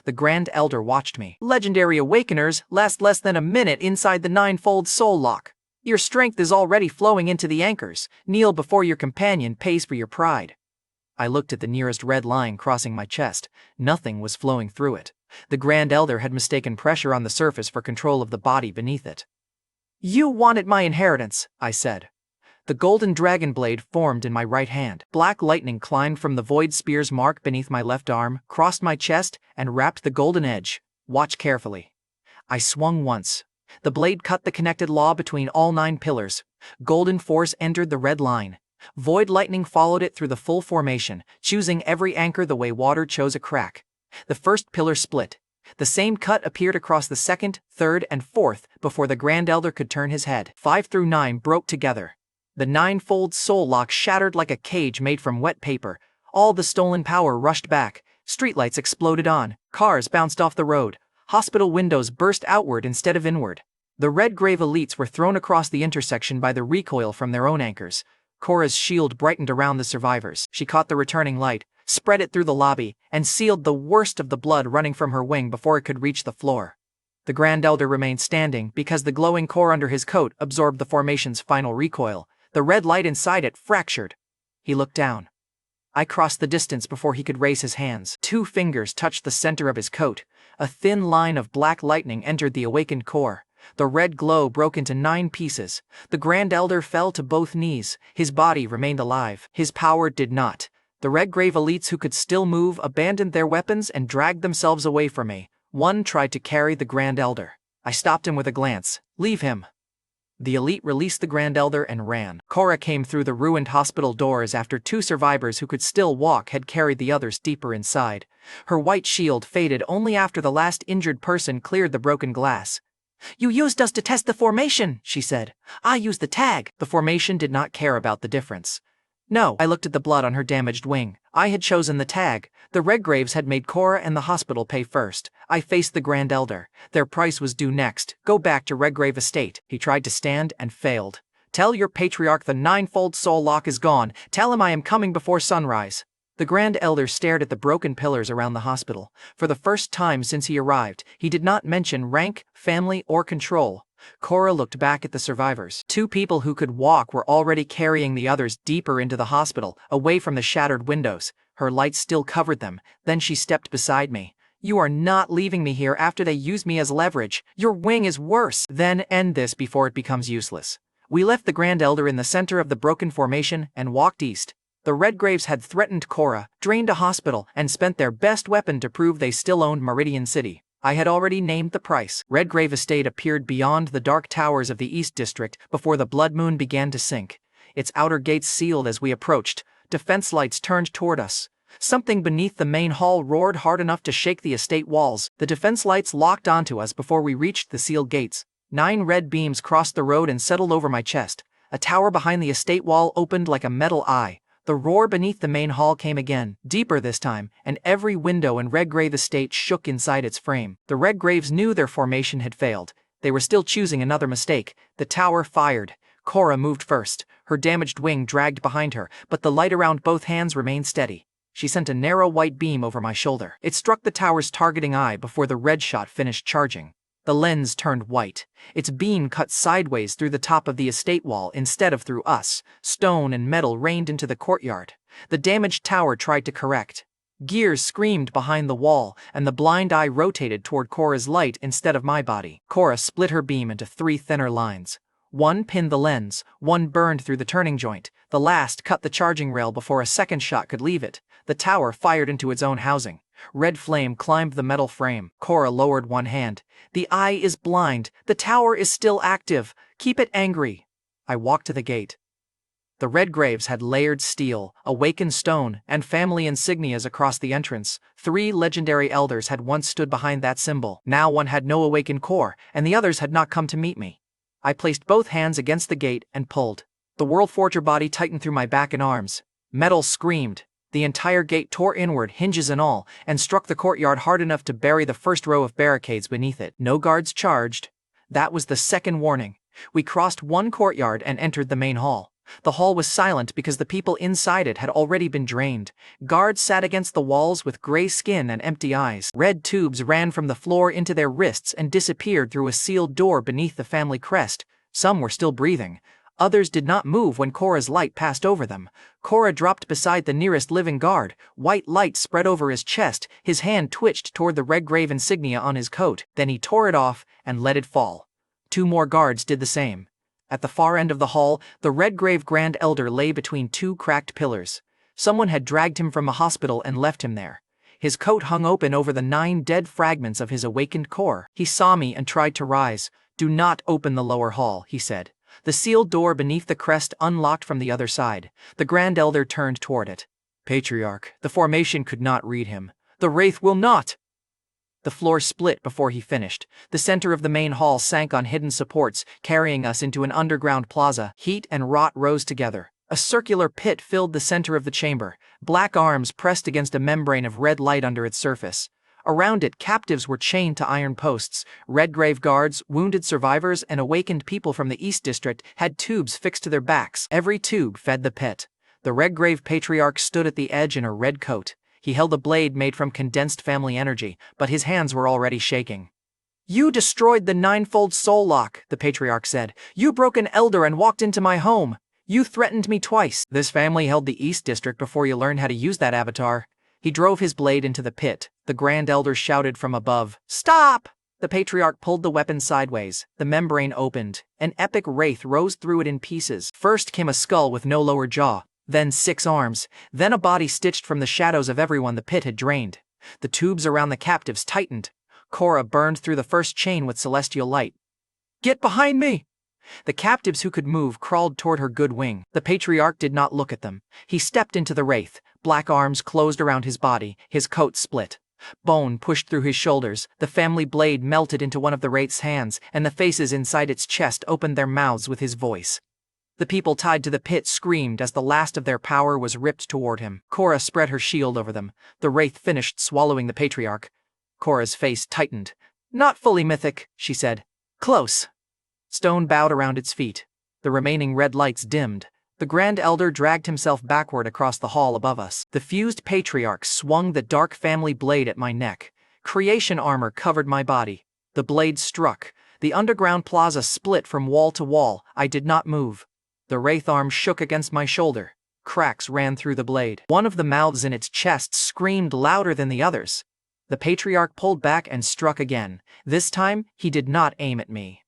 The Grand Elder watched me. "Legendary Awakeners last less than a minute inside the 9-fold soul lock. Your strength is already flowing into the anchors. Kneel before your companion pays for your pride." I looked at the nearest red line crossing my chest. Nothing was flowing through it. The Grand Elder had mistaken pressure on the surface for control of the body beneath it. "You wanted my inheritance," I said. The golden dragon blade formed in my right hand. Black lightning climbed from the void spear's mark beneath my left arm, crossed my chest, and wrapped the golden edge. "Watch carefully." I swung once. The blade cut the connected law between all 9 pillars. Golden force entered the red line. Void lightning followed it through the full formation, choosing every anchor the way water chose a crack. The first pillar split. The same cut appeared across the 2nd, 3rd, and 4th before the Grand Elder could turn his head. 5 through 9 broke together. The 9-fold soul lock shattered like a cage made from wet paper. All the stolen power rushed back. Streetlights exploded on. Cars bounced off the road. Hospital windows burst outward instead of inward. The Redgrave elites were thrown across the intersection by the recoil from their own anchors. Cora's shield brightened around the survivors. She caught the returning light, spread it through the lobby, and sealed the worst of the blood running from her wing before it could reach the floor. The Grand Elder remained standing because the glowing core under his coat absorbed the formation's final recoil. The red light inside it fractured. He looked down. I crossed the distance before he could raise his hands. 2 fingers touched the center of his coat. A thin line of black lightning entered the awakened core. The red glow broke into 9 pieces. The Grand Elder fell to both knees. His body remained alive. His power did not. The Redgrave elites who could still move abandoned their weapons and dragged themselves away from me. One tried to carry the Grand Elder. I stopped him with a glance. "Leave him." The elite released the Grand Elder and ran. Cora came through the ruined hospital doors after 2 survivors who could still walk had carried the others deeper inside. Her white shield faded only after the last injured person cleared the broken glass. "You used us to test the formation," she said. "I used the tag." The formation did not care about the difference. No, I looked at the blood on her damaged wing. I had chosen the tag. The Redgraves had made Cora and the hospital pay first. I faced the Grand Elder. Their price was due next. "Go back to Redgrave Estate." He tried to stand and failed. "Tell your patriarch the 9-fold soul lock is gone. Tell him I am coming before sunrise." The Grand Elder stared at the broken pillars around the hospital. For the first time since he arrived, he did not mention rank, family, or control. Cora looked back at the survivors. 2 people who could walk were already carrying the others deeper into the hospital, away from the shattered windows. Her light still covered them. Then she stepped beside me. "You are not leaving me here after they use me as leverage. Your wing is worse." "Then end this before it becomes useless." We left the Grand Elder in the center of the broken formation and walked east. The Redgraves had threatened Cora, drained a hospital, and spent their best weapon to prove they still owned Meridian City. I had already named the price. Redgrave Estate appeared beyond the dark towers of the East District before the blood moon began to sink. Its outer gates sealed as we approached. Defense lights turned toward us. Something beneath the main hall roared hard enough to shake the estate walls. The defense lights locked onto us before we reached the sealed gates. 9 red beams crossed the road and settled over my chest. A tower behind the estate wall opened like a metal eye. The roar beneath the main hall came again, deeper this time, and every window in Redgrave estate shook inside its frame. The Redgraves knew their formation had failed. They were still choosing another mistake. The tower fired. Cora moved first. Her damaged wing dragged behind her, but the light around both hands remained steady. She sent a narrow white beam over my shoulder. It struck the tower's targeting eye before the red shot finished charging. The lens turned white. Its beam cut sideways through the top of the estate wall instead of through us. Stone and metal rained into the courtyard. The damaged tower tried to correct. Gears screamed behind the wall, and the blind eye rotated toward Cora's light instead of my body. Cora split her beam into 3 thinner lines. One pinned the lens, one burned through the turning joint, the last cut the charging rail before a second shot could leave it. The tower fired into its own housing. Red flame climbed the metal frame. Cora lowered one hand. The eye is blind. The tower is still active. Keep it angry. I walked to the gate. The Redgraves had layered steel, awakened stone, and family insignias across the entrance. 3 legendary elders had once stood behind that symbol. Now one had no awakened core, and the others had not come to meet me. I placed both hands against the gate and pulled. The World Forger body tightened through my back and arms. Metal screamed. The entire gate tore inward, hinges and all, and struck the courtyard hard enough to bury the first row of barricades beneath it. No guards charged. That was the second warning. We crossed one courtyard and entered the main hall. The hall was silent because the people inside it had already been drained. Guards sat against the walls with gray skin and empty eyes. Red tubes ran from the floor into their wrists and disappeared through a sealed door beneath the family crest. Some were still breathing. Others did not move when Cora's light passed over them. Cora dropped beside the nearest living guard. White light spread over his chest. His hand twitched toward the Redgrave insignia on his coat. Then he tore it off and let it fall. 2 more guards did the same. At the far end of the hall, the Redgrave Grand Elder lay between 2 cracked pillars. Someone had dragged him from a hospital and left him there. His coat hung open over the 9 dead fragments of his awakened core. He saw me and tried to rise. "Do not open the lower hall," he said. The sealed door beneath the crest unlocked from the other side. The Grand Elder turned toward it. "Patriarch." The formation could not read him. "The Wraith will not." The floor split before he finished. The center of the main hall sank on hidden supports, carrying us into an underground plaza. Heat and rot rose together. A circular pit filled the center of the chamber. Black arms pressed against a membrane of red light under its surface. Around it, captives were chained to iron posts. Redgrave guards, wounded survivors, and awakened people from the East District had tubes fixed to their backs. Every tube fed the pit. The Redgrave Patriarch stood at the edge in a red coat. He held a blade made from condensed family energy, but his hands were already shaking. "You destroyed the ninefold soul lock," the Patriarch said. "You broke an elder and walked into my home. You threatened me twice. This family held the East District before you learned how to use that avatar." He drove his blade into the pit. The Grand Elder shouted from above, "Stop!" The Patriarch pulled the weapon sideways. The membrane opened. An epic wraith rose through it in pieces. First came a skull with no lower jaw, then 6 arms, then a body stitched from the shadows of everyone the pit had drained. The tubes around the captives tightened. Cora burned through the first chain with celestial light. "Get behind me!" The captives who could move crawled toward her good wing. The Patriarch did not look at them. He stepped into the wraith. Black arms closed around his body. His coat split. Bone pushed through his shoulders. The family blade melted into one of the wraith's hands, and the faces inside its chest opened their mouths with his voice. The people tied to the pit screamed as the last of their power was ripped toward him. Cora spread her shield over them. The wraith finished swallowing the Patriarch. Cora's face tightened. "Not fully mythic," she said. "Close." Stone bowed around its feet. The remaining red lights dimmed. The Grand Elder dragged himself backward across the hall above us. The fused Patriarch swung the dark family blade at my neck. Creation armor covered my body. The blade struck. The underground plaza split from wall to wall. I did not move. The wraith arm shook against my shoulder. Cracks ran through the blade. One of the mouths in its chest screamed louder than the others. The Patriarch pulled back and struck again. This time, he did not aim at me.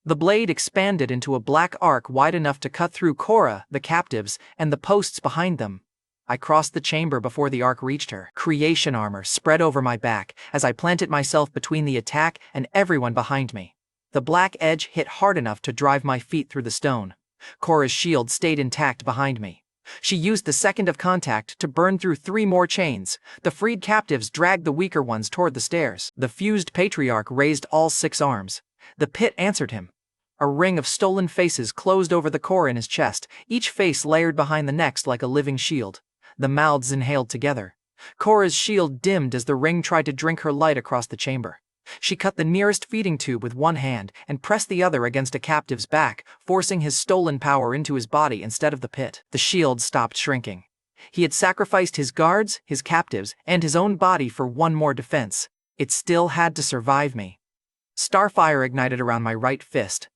The blade expanded into a black arc wide enough to cut through Cora, the captives, and the posts behind them. I crossed the chamber before the arc reached her. Creation armor spread over my back as I planted myself between the attack and everyone behind me. The black edge hit hard enough to drive my feet through the stone. Cora's shield stayed intact behind me. She used the second of contact to burn through 3 more chains. The freed captives dragged the weaker ones toward the stairs. The fused Patriarch raised all 6 arms. The pit answered him. A ring of stolen faces closed over the core in his chest, each face layered behind the next like a living shield. The mouths inhaled together. Cora's shield dimmed as the ring tried to drink her light across the chamber. She cut the nearest feeding tube with one hand and pressed the other against a captive's back, forcing his stolen power into his body instead of the pit. The shield stopped shrinking. He had sacrificed his guards, his captives, and his own body for one more defense. It still had to survive me. Starfire ignited around my right fist.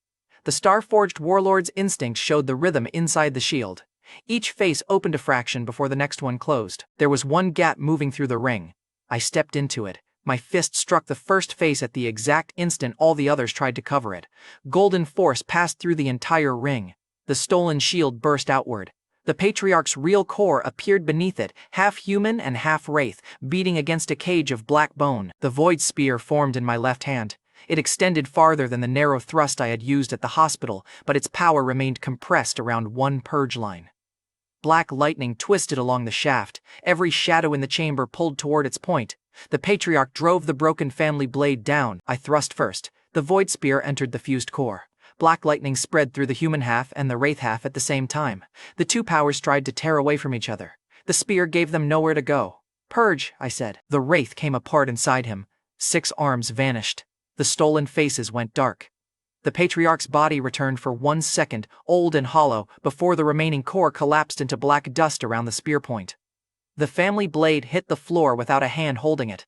The star-forged warlord's instinct showed the rhythm inside the shield. Each face opened a fraction before the next one closed. There was one gap moving through the ring. I stepped into it. My fist struck the first face at the exact instant all the others tried to cover it. Golden force passed through the entire ring. The stolen shield burst outward. The Patriarch's real core appeared beneath it, half human and half wraith, beating against a cage of black bone. The void spear formed in my left hand. It extended farther than the narrow thrust I had used at the hospital, but its power remained compressed around one purge line. Black lightning twisted along the shaft, every shadow in the chamber pulled toward its point. The Patriarch drove the broken family blade down. I thrust first. The void spear entered the fused core. Black lightning spread through the human half and the wraith half at the same time. The two powers tried to tear away from each other. The spear gave them nowhere to go. "Purge," I said. The wraith came apart inside him. 6 arms vanished. The stolen faces went dark. The Patriarch's body returned for 1 second, old and hollow, before the remaining core collapsed into black dust around the spear point. The family blade hit the floor without a hand holding it.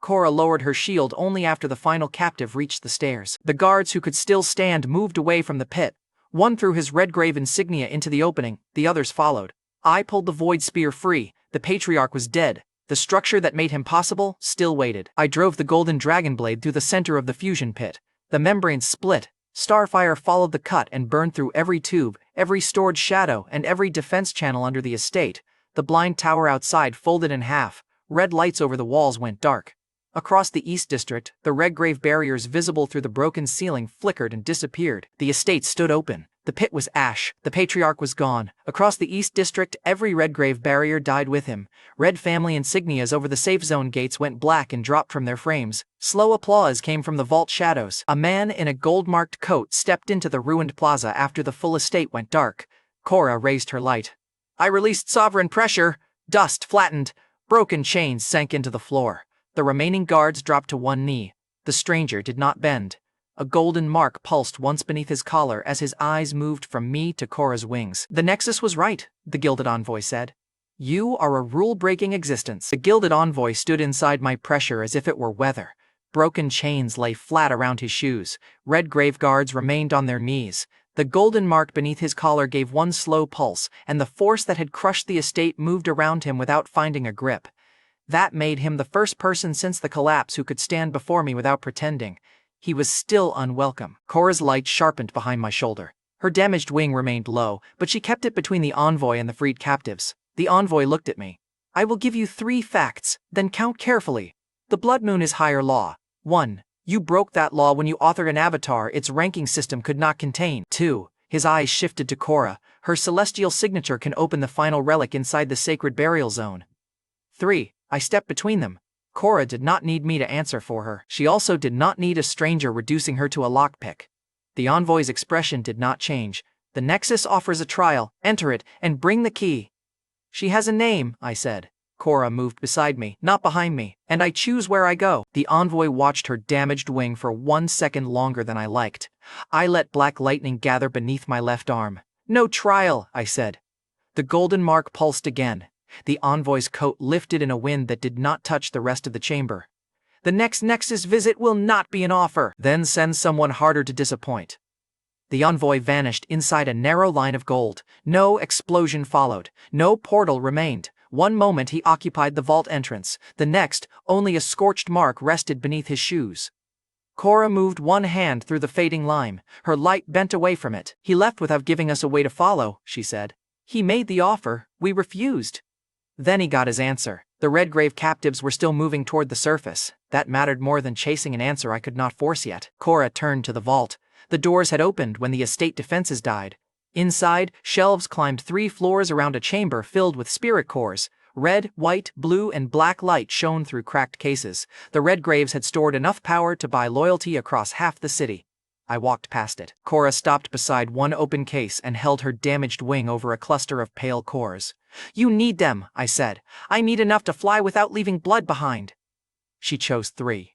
Cora lowered her shield only after the final captive reached the stairs. The guards who could still stand moved away from the pit. One threw his Redgrave insignia into the opening, the others followed. I pulled the void spear free. The Patriarch was dead. The structure that made him possible still waited. I drove the golden dragon blade through the center of the fusion pit. The membranes split. Starfire followed the cut and burned through every tube, every stored shadow, and every defense channel under the estate. The blind tower outside folded in half. Red lights over the walls went dark. Across the East District, the Redgrave barriers visible through the broken ceiling flickered and disappeared. The estate stood open. The pit was ash. The Patriarch was gone. Across the East District, every Redgrave barrier died with him. Red family insignias over the safe zone gates went black and dropped from their frames. Slow applause came from the vault shadows. A man in a gold-marked coat stepped into the ruined plaza after the full estate went dark. Cora raised her light. I released sovereign pressure. Dust flattened. Broken chains sank into the floor. The remaining guards dropped to one knee. The stranger did not bend. A golden mark pulsed once beneath his collar as his eyes moved from me to Cora's wings. The Nexus was right, the Gilded Envoy said. You are a rule-breaking existence. The Gilded Envoy stood inside my pressure as if it were weather. Broken chains lay flat around his shoes. Redgrave guards remained on their knees. The golden mark beneath his collar gave one slow pulse, and the force that had crushed the estate moved around him without finding a grip. That made him the first person since the collapse who could stand before me without pretending. He was still unwelcome. Cora's light sharpened behind my shoulder. Her damaged wing remained low, but she kept it between the envoy and the freed captives. The envoy looked at me. I will give you 3 facts, then count carefully. The blood moon is higher law. 1. You broke that law when you authored an avatar its ranking system could not contain. 2. His eyes shifted to Cora. Her celestial signature can open the final relic inside the sacred burial zone. 3. I stepped between them. Cora did not need me to answer for her. She also did not need a stranger reducing her to a lockpick. The envoy's expression did not change. The Nexus offers a trial. Enter it, and bring the key. She has a name, I said. Cora moved beside me, not behind me, and I choose where I go. The envoy watched her damaged wing for 1 second longer than I liked. I let black lightning gather beneath my left arm. No trial, I said. The golden mark pulsed again. The envoy's coat lifted in a wind that did not touch the rest of the chamber. The next Nexus visit will not be an offer. Then send someone harder to disappoint. The envoy vanished inside a narrow line of gold. No explosion followed. No portal remained. One moment he occupied the vault entrance. The next, only a scorched mark rested beneath his shoes. Cora moved one hand through the fading lime. Her light bent away from it. He left without giving us a way to follow, she said. He made the offer. We refused. Then he got his answer. The Redgrave captives were still moving toward the surface. That mattered more than chasing an answer I could not force yet. Cora turned to the vault. The doors had opened when the estate defenses died. Inside, shelves climbed 3 floors around a chamber filled with spirit cores. Red, white, blue, and black light shone through cracked cases. The Redgraves had stored enough power to buy loyalty across half the city. I walked past it. Cora stopped beside one open case and held her damaged wing over a cluster of pale cores. "You need them," I said. "I need enough to fly without leaving blood behind." She chose 3.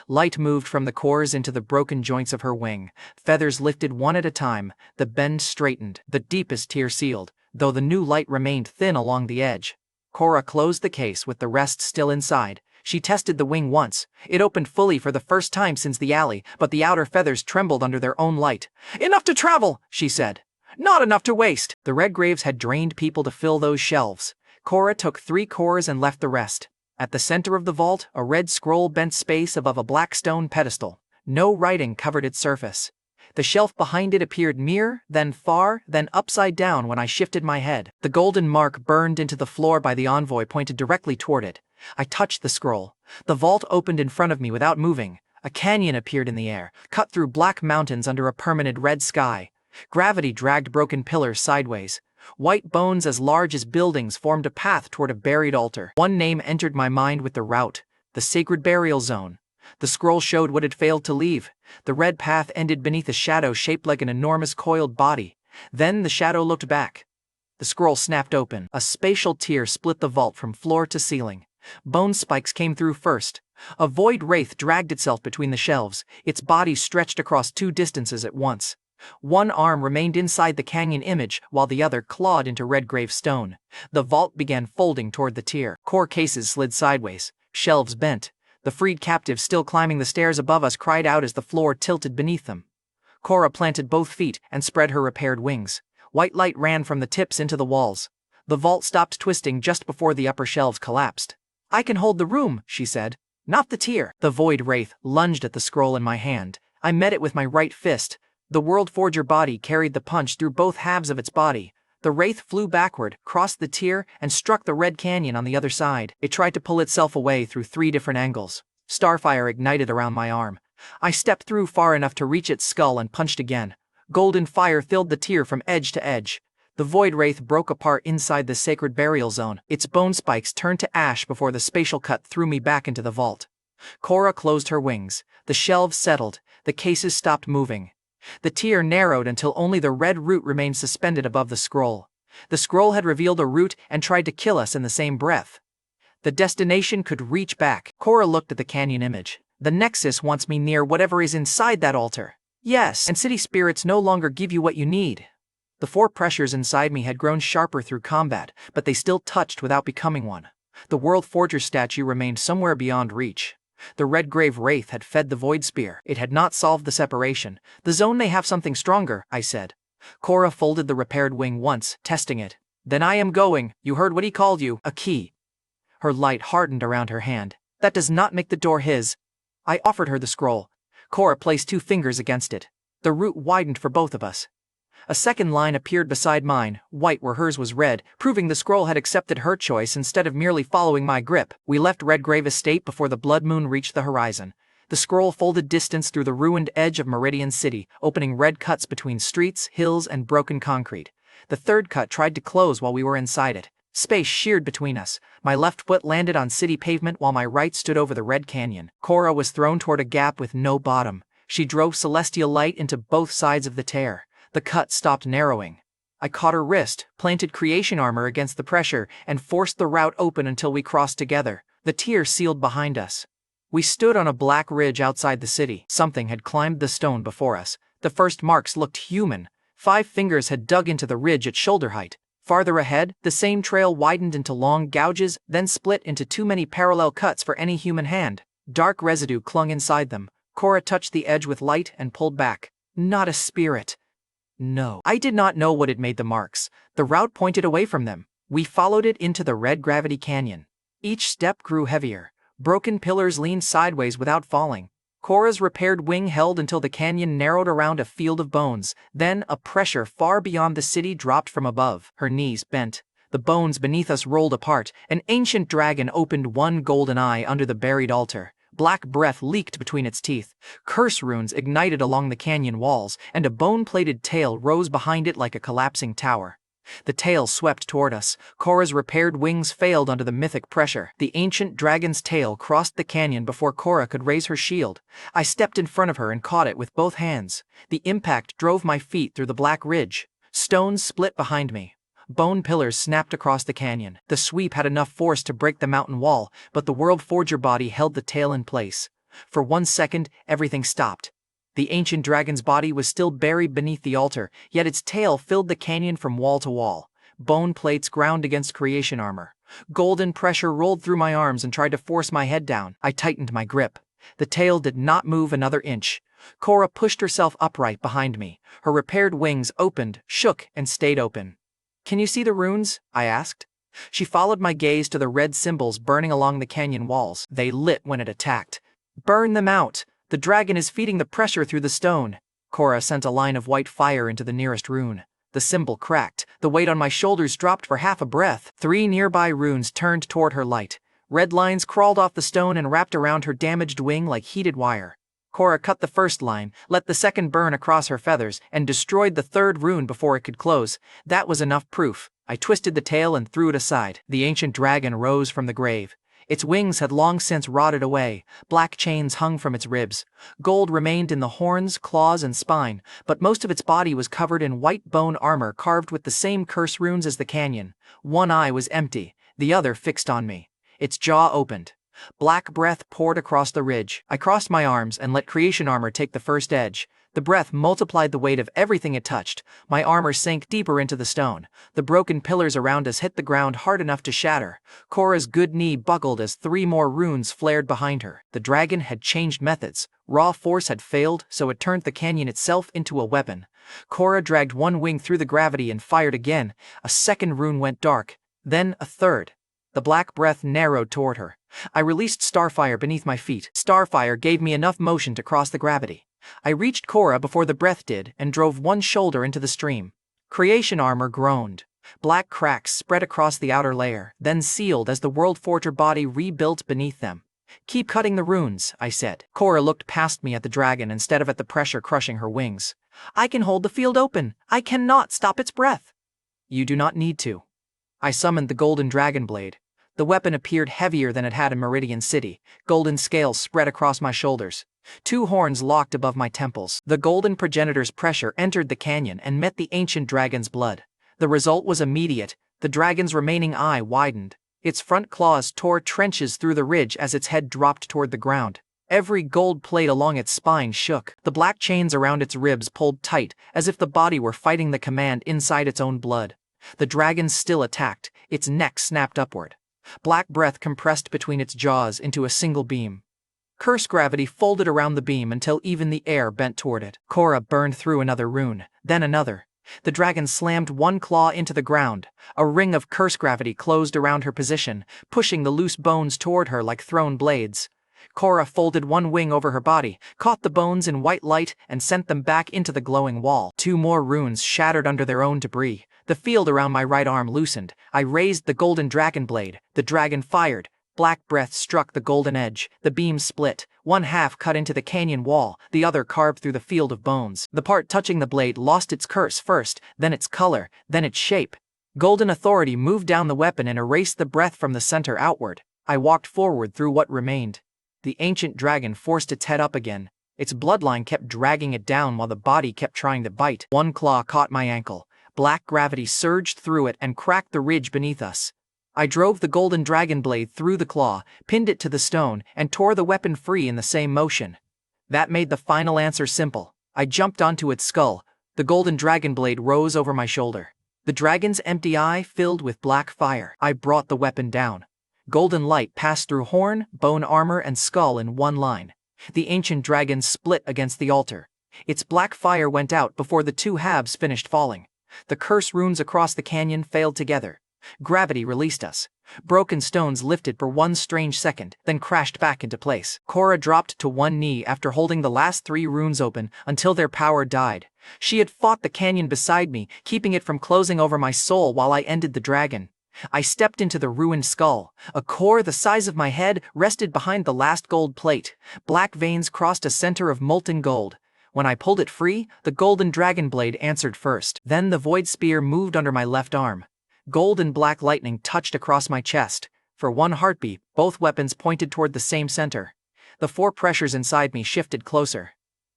Light moved from the cores into the broken joints of her wing. Feathers lifted one at a time, the bend straightened, the deepest tear sealed, though the new light remained thin along the edge. Cora closed the case with the rest still inside. She tested the wing once. It opened fully for the first time since the alley, but the outer feathers trembled under their own light. "Enough to travel," she said. "Not enough to waste." The red graves had drained people to fill those shelves. Cora took 3 cores and left the rest. At the center of the vault, a red scroll bent space above a black stone pedestal. No writing covered its surface. The shelf behind it appeared near, then far, then upside down when I shifted my head. The golden mark burned into the floor by the envoy pointed directly toward it. I touched the scroll. The vault opened in front of me without moving. A canyon appeared in the air, cut through black mountains under a permanent red sky. Gravity dragged broken pillars sideways. White bones as large as buildings formed a path toward a buried altar. One name entered my mind with the route: the sacred burial zone. The scroll showed what had failed to leave. The red path ended beneath a shadow shaped like an enormous coiled body. Then the shadow looked back. The scroll snapped open. A spatial tear split the vault from floor to ceiling. Bone spikes came through first. A void wraith dragged itself between the shelves, its body stretched across 2 distances at once. One arm remained inside the canyon image, while the other clawed into Redgrave stone. The vault began folding toward the tier. Core cases slid sideways. Shelves bent. The freed captives still climbing the stairs above us cried out as the floor tilted beneath them. Cora planted both feet and spread her repaired wings. White light ran from the tips into the walls. The vault stopped twisting just before the upper shelves collapsed. "I can hold the room," she said. "Not the tier." The void wraith lunged at the scroll in my hand. I met it with my right fist. The World Forger body carried the punch through both halves of its body. The wraith flew backward, crossed the tier, and struck the red canyon on the other side. It tried to pull itself away through 3 different angles. Starfire ignited around my arm. I stepped through far enough to reach its skull and punched again. Golden fire filled the tier from edge to edge. The void wraith broke apart inside the sacred burial zone. Its bone spikes turned to ash before the spatial cut threw me back into the vault. Cora closed her wings. The shelves settled. The cases stopped moving. The tier narrowed until only the red root remained suspended above the scroll. The scroll had revealed a root and tried to kill us in the same breath. The destination could reach back. Cora looked at the canyon image. "The Nexus wants me near whatever is inside that altar." "Yes, and city spirits no longer give you what you need." The 4 pressures inside me had grown sharper through combat, but they still touched without becoming one. The World Forger statue remained somewhere beyond reach. The Redgrave Wraith had fed the Void Spear. It had not solved the separation. "The zone may have something stronger," I said. Cora folded the repaired wing once, testing it. "Then I am going. You heard what he called you, a key." Her light hardened around her hand. "That does not make the door his." I offered her the scroll. Cora placed 2 fingers against it. The root widened for both of us. A second line appeared beside mine, white where hers was red, proving the scroll had accepted her choice instead of merely following my grip. We left Redgrave Estate before the blood moon reached the horizon. The scroll folded distance through the ruined edge of Meridian City, opening red cuts between streets, hills, and broken concrete. The third cut tried to close while we were inside it. Space sheared between us. My left foot landed on city pavement while my right stood over the red canyon. Cora was thrown toward a gap with no bottom. She drove celestial light into both sides of the tear. The cut stopped narrowing. I caught her wrist, planted creation armor against the pressure, and forced the route open until we crossed together. The tier sealed behind us. We stood on a black ridge outside the city. Something had climbed the stone before us. The first marks looked human. 5 fingers had dug into the ridge at shoulder height. Farther ahead, the same trail widened into long gouges, then split into too many parallel cuts for any human hand. Dark residue clung inside them. Cora touched the edge with light and pulled back. Not a spirit. No. I did not know what had made the marks. The route pointed away from them. We followed it into the red gravity canyon. Each step grew heavier. Broken pillars leaned sideways without falling. Cora's repaired wing held until the canyon narrowed around a field of bones. Then a pressure far beyond the city dropped from above. Her knees bent. The bones beneath us rolled apart. An ancient dragon opened one golden eye under the buried altar. Black breath leaked between its teeth. Curse runes ignited along the canyon walls, and a bone-plated tail rose behind it like a collapsing tower. The tail swept toward us. Cora's repaired wings failed under the mythic pressure. The ancient dragon's tail crossed the canyon before Cora could raise her shield. I stepped in front of her and caught it with both hands. The impact drove my feet through the black ridge. Stones split behind me. Bone pillars snapped across the canyon. The sweep had enough force to break the mountain wall, but the World Forger body held the tail in place. For 1 second, everything stopped. The ancient dragon's body was still buried beneath the altar, yet its tail filled the canyon from wall to wall. Bone plates ground against creation armor. Golden pressure rolled through my arms and tried to force my head down. I tightened my grip. The tail did not move another inch. Cora pushed herself upright behind me. Her repaired wings opened, shook, and stayed open. "Can you see the runes?" I asked. She followed my gaze to the red symbols burning along the canyon walls. They lit when it attacked. "Burn them out! The dragon is feeding the pressure through the stone." Cora sent a line of white fire into the nearest rune. The symbol cracked. The weight on my shoulders dropped for half a breath. 3 nearby runes turned toward her light. Red lines crawled off the stone and wrapped around her damaged wing like heated wire. Cora cut the first line, let the second burn across her feathers, and destroyed the third rune before it could close. That was enough proof. I twisted the tail and threw it aside. The ancient dragon rose from the grave. Its wings had long since rotted away. Black chains hung from its ribs. Gold remained in the horns, claws, and spine, but most of its body was covered in white bone armor carved with the same curse runes as the canyon. One eye was empty, the other fixed on me. Its jaw opened. Black breath poured across the ridge. I crossed my arms and let creation armor take the first edge. The breath multiplied the weight of everything it touched. My armor sank deeper into the stone. The broken pillars around us hit the ground hard enough to shatter. Cora's good knee buckled as 3 more runes flared behind her. The dragon had changed methods. Raw force had failed, so it turned the canyon itself into a weapon. Cora dragged one wing through the gravity and fired again. A second rune went dark. Then a third. The black breath narrowed toward her. I released Starfire beneath my feet. Starfire gave me enough motion to cross the gravity. I reached Cora before the breath did and drove one shoulder into the stream. Creation armor groaned. Black cracks spread across the outer layer, then sealed as the World Forger body rebuilt beneath them. "Keep cutting the runes," I said. Cora looked past me at the dragon instead of at the pressure crushing her wings. "I can hold the field open. I cannot stop its breath." "You do not need to." I summoned the golden dragon blade. The weapon appeared heavier than it had in Meridian City. Golden scales spread across my shoulders. 2 horns locked above my temples. The golden progenitor's pressure entered the canyon and met the ancient dragon's blood. The result was immediate. The dragon's remaining eye widened. Its front claws tore trenches through the ridge as its head dropped toward the ground. Every gold plate along its spine shook. The black chains around its ribs pulled tight, as if the body were fighting the command inside its own blood. The dragon still attacked. Its neck snapped upward. Black breath compressed between its jaws into a single beam. Curse gravity folded around the beam until even the air bent toward it. Cora burned through another rune, then another. The dragon slammed one claw into the ground. A ring of curse gravity closed around her position, pushing the loose bones toward her like thrown blades. Cora folded one wing over her body, caught the bones in white light, and sent them back into the glowing wall. 2 more runes shattered under their own debris. The field around my right arm loosened. I raised the golden dragon blade. The dragon fired. Black breath struck the golden edge. The beam split. One half cut into the canyon wall, the other carved through the field of bones. The part touching the blade lost its curse first, then its color, then its shape. Golden authority moved down the weapon and erased the breath from the center outward. I walked forward through what remained. The ancient dragon forced its head up again. Its bloodline kept dragging it down while the body kept trying to bite. One claw caught my ankle. Black gravity surged through it and cracked the ridge beneath us. I drove the golden dragon blade through the claw, pinned it to the stone, and tore the weapon free in the same motion. That made the final answer simple. I jumped onto its skull. The golden dragon blade rose over my shoulder. The dragon's empty eye filled with black fire. I brought the weapon down. Golden light passed through horn, bone armor, and skull in one line. The ancient dragon split against the altar. Its black fire went out before the 2 halves finished falling. The curse runes across the canyon failed together. Gravity released us. Broken stones lifted for one strange second, then crashed back into place. Cora dropped to one knee after holding the last 3 runes open until their power died. She had fought the canyon beside me, keeping it from closing over my soul while I ended the dragon. I stepped into the ruined skull. A core the size of my head rested behind the last gold plate. Black veins crossed a center of molten gold. When I pulled it free, the golden dragon blade answered first. Then the void spear moved under my left arm. Gold and black lightning touched across my chest. For one heartbeat, both weapons pointed toward the same center. The 4 pressures inside me shifted closer.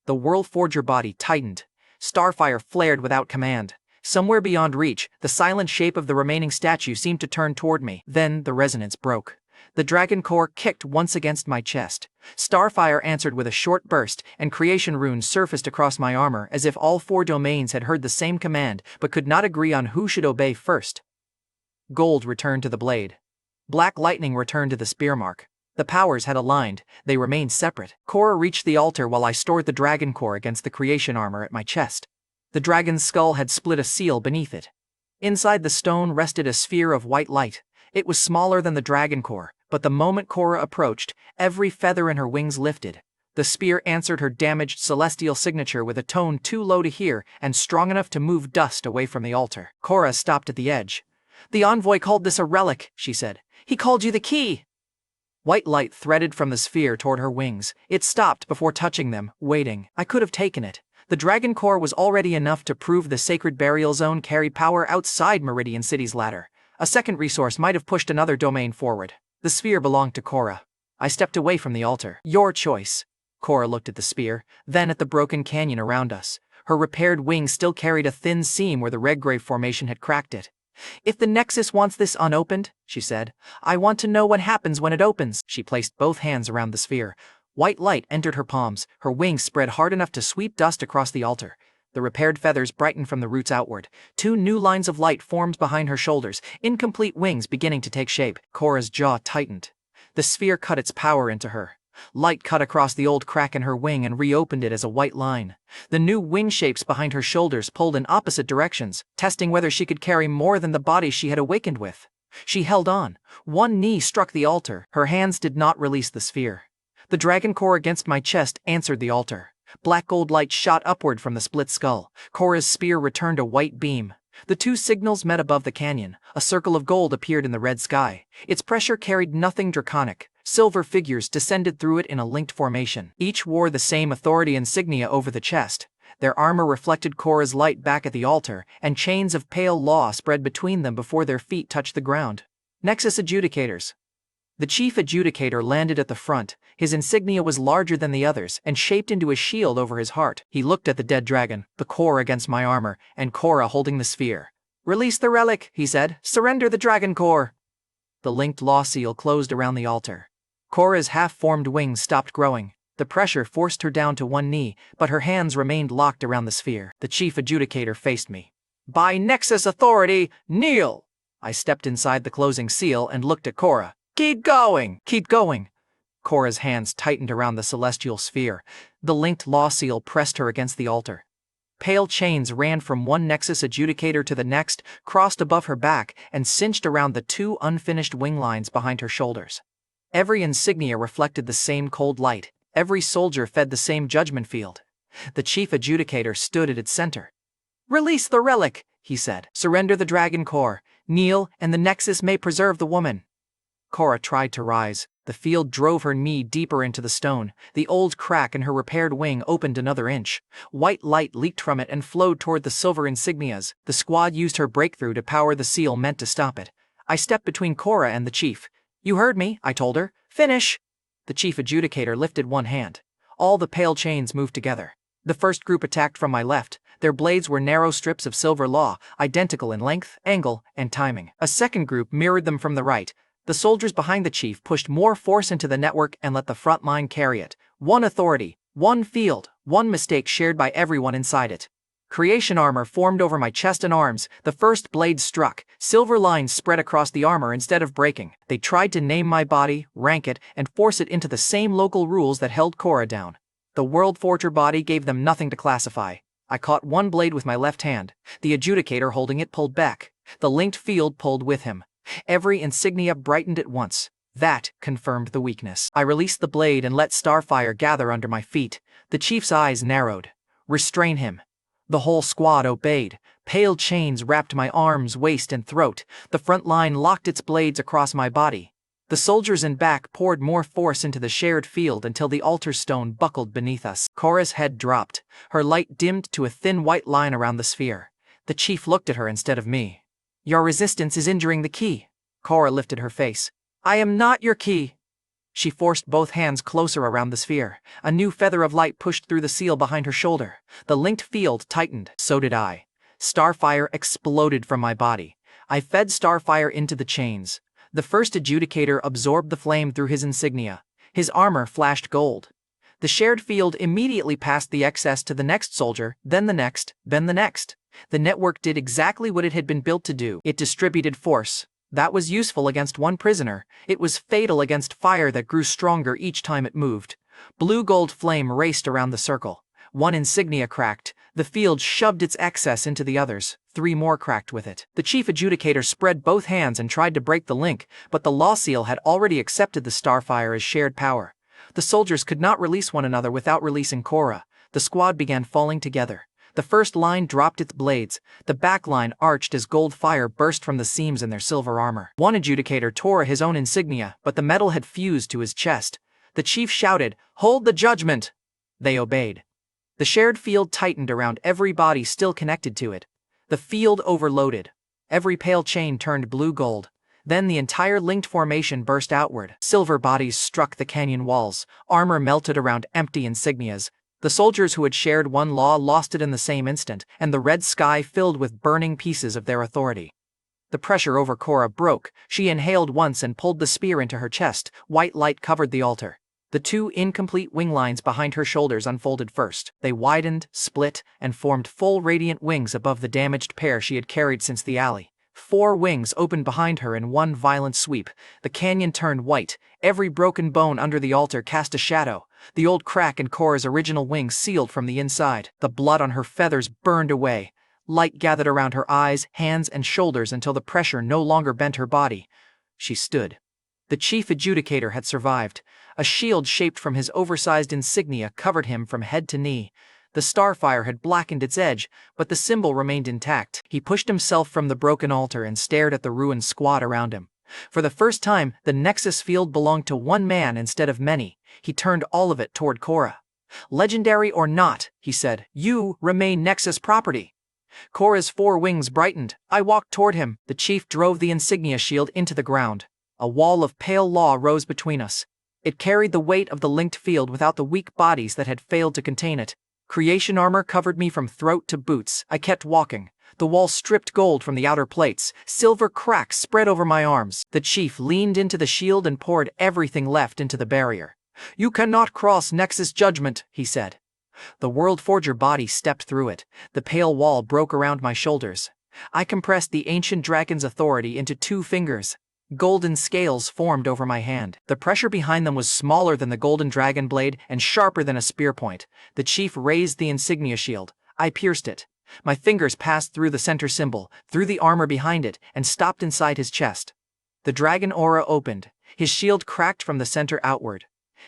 The World Forger body tightened. Starfire flared without command. Somewhere beyond reach, the silent shape of the remaining statue seemed to turn toward me. Then the resonance broke. The dragon core kicked once against my chest. Starfire answered with a short burst, and creation runes surfaced across my armor as if all 4 domains had heard the same command but could not agree on who should obey first. Gold returned to the blade. Black lightning returned to the spear mark. The powers had aligned, they remained separate. Cora reached the altar while I stored the dragon core against the creation armor at my chest. The dragon's skull had split a seal beneath it. Inside the stone rested a sphere of white light. It was smaller than the dragon core, but the moment Cora approached, every feather in her wings lifted. The spear answered her damaged celestial signature with a tone too low to hear and strong enough to move dust away from the altar. Cora stopped at the edge. "The envoy called this a relic," she said. "He called you the key." White light threaded from the sphere toward her wings. It stopped before touching them, waiting. I could have taken it. The dragon core was already enough to prove the sacred burial zone carried power outside Meridian City's ladder. A second resource might have pushed another domain forward. The sphere belonged to Cora. I stepped away from the altar. "Your choice." Cora looked at the spear, then at the broken canyon around us. Her repaired wing still carried a thin seam where the Redgrave formation had cracked it. "If the Nexus wants this unopened," she said, "I want to know what happens when it opens." She placed both hands around the sphere. White light entered her palms, her wings spread hard enough to sweep dust across the altar. The repaired feathers brightened from the roots outward. 2 new lines of light formed behind her shoulders, incomplete wings beginning to take shape. Cora's jaw tightened. The sphere cut its power into her. Light cut across the old crack in her wing and reopened it as a white line. The new wing shapes behind her shoulders pulled in opposite directions, testing whether she could carry more than the body she had awakened with. She held on. One knee struck the altar. Her hands did not release the sphere. The dragon core against my chest answered the altar. Black gold light shot upward from the split skull. Cora's spear returned a white beam. The 2 signals met above the canyon. A circle of gold appeared in the red sky. Its pressure carried nothing draconic. Silver figures descended through it in a linked formation. Each wore the same authority insignia over the chest. Their armor reflected Cora's light back at the altar, and chains of pale law spread between them before their feet touched the ground. Nexus adjudicators. The chief adjudicator landed at the front. His insignia was larger than the others and shaped into a shield over his heart. He looked at the dead dragon, the core against my armor, and Cora holding the sphere. "Release the relic," he said. "Surrender the dragon core." The linked law seal closed around the altar. Cora's half-formed wings stopped growing. The pressure forced her down to one knee, but her hands remained locked around the sphere. The chief adjudicator faced me. "By Nexus authority, kneel!" I stepped inside the closing seal and looked at Cora. "Keep going! Keep going!" Cora's hands tightened around the celestial sphere. The linked law seal pressed her against the altar. Pale chains ran from one Nexus adjudicator to the next, crossed above her back, and cinched around the 2 unfinished wing lines behind her shoulders. Every insignia reflected the same cold light. Every soldier fed the same judgment field. The chief adjudicator stood at its center. "Release the relic," he said. "Surrender the dragon core. Kneel, and the Nexus may preserve the woman." Cora tried to rise. The field drove her knee deeper into the stone. The old crack in her repaired wing opened another inch. White light leaked from it and flowed toward the silver insignias. The squad used her breakthrough to power the seal meant to stop it. I stepped between Cora and the chief. "You heard me," I told her. "Finish!" The chief adjudicator lifted one hand. All the pale chains moved together. The first group attacked from my left. Their blades were narrow strips of silver law, identical in length, angle, and timing. A second group mirrored them from the right. The soldiers behind the chief pushed more force into the network and let the front line carry it. One authority, one field, one mistake shared by everyone inside it. Creation armor formed over my chest and arms. The first blade struck. Silver lines spread across the armor instead of breaking. They tried to name my body, rank it, and force it into the same local rules that held Cora down. The World Forger body gave them nothing to classify. I caught one blade with my left hand. The adjudicator holding it pulled back. The linked field pulled with him. Every insignia brightened at once. That confirmed the weakness. I released the blade and let Starfire gather under my feet. The chief's eyes narrowed. "Restrain him." The whole squad obeyed. Pale chains wrapped my arms, waist, and throat. The front line locked its blades across my body. The soldiers in back poured more force into the shared field until the altar stone buckled beneath us. Cora's head dropped, her light dimmed to a thin white line around the sphere. The chief looked at her instead of me. "Your resistance is injuring the key." Cora lifted her face. "I am not your key." She forced both hands closer around the sphere. A new feather of light pushed through the seal behind her shoulder. The linked field tightened. So did I. Starfire exploded from my body. I fed Starfire into the chains. The first adjudicator absorbed the flame through his insignia. His armor flashed gold. The shared field immediately passed the excess to the next soldier, then the next, then the next. The network did exactly what it had been built to do. It distributed force. That was useful against one prisoner. It was fatal against fire that grew stronger each time it moved. Blue-gold flame raced around the circle. One insignia cracked. The field shoved its excess into the others. 3 more cracked with it. The chief adjudicator spread both hands and tried to break the link, but the law seal had already accepted the starfire as shared power. The soldiers could not release one another without releasing Cora. The squad began falling together. The first line dropped its blades. The back line arched as gold fire burst from the seams in their silver armor. One adjudicator tore his own insignia, but the metal had fused to his chest. The chief shouted, "Hold the judgment!" They obeyed. The shared field tightened around every body still connected to it. The field overloaded. Every pale chain turned blue-gold. Then the entire linked formation burst outward. Silver bodies struck the canyon walls. Armor melted around empty insignias. The soldiers who had shared one law lost it in the same instant, and the red sky filled with burning pieces of their authority. The pressure over Cora broke. She inhaled once and pulled the spear into her chest. White light covered the altar. The 2 incomplete wing lines behind her shoulders unfolded first. They widened, split, and formed full radiant wings above the damaged pair she had carried since the alley. 4 wings opened behind her in one violent sweep. The canyon turned white. Every broken bone under the altar cast a shadow. The old crack in Cora's original wings sealed from the inside. The blood on her feathers burned away. Light gathered around her eyes, hands, and shoulders until the pressure no longer bent her body. She stood. The chief adjudicator had survived. A shield shaped from his oversized insignia covered him from head to knee. The starfire had blackened its edge, but the symbol remained intact. He pushed himself from the broken altar and stared at the ruined squad around him. For the first time, the Nexus field belonged to one man instead of many. He turned all of it toward Cora. "Legendary or not," he said, "you remain Nexus property." Cora's 4 wings brightened. I walked toward him. The chief drove the insignia shield into the ground. A wall of pale law rose between us. It carried the weight of the linked field without the weak bodies that had failed to contain it. Creation armor covered me from throat to boots. I kept walking. The wall stripped gold from the outer plates. Silver cracks spread over my arms. The chief leaned into the shield and poured everything left into the barrier. "You cannot cross Nexus judgment," he said. The World Forger body stepped through it. The pale wall broke around my shoulders. I compressed the ancient dragon's authority into 2 fingers. Golden scales formed over my hand. The pressure behind them was smaller than the golden dragon blade and sharper than a spear point. The chief raised the insignia shield. I pierced it. My fingers passed through the center symbol, through the armor behind it, and stopped inside his chest. The dragon aura opened. His shield cracked from the center outward.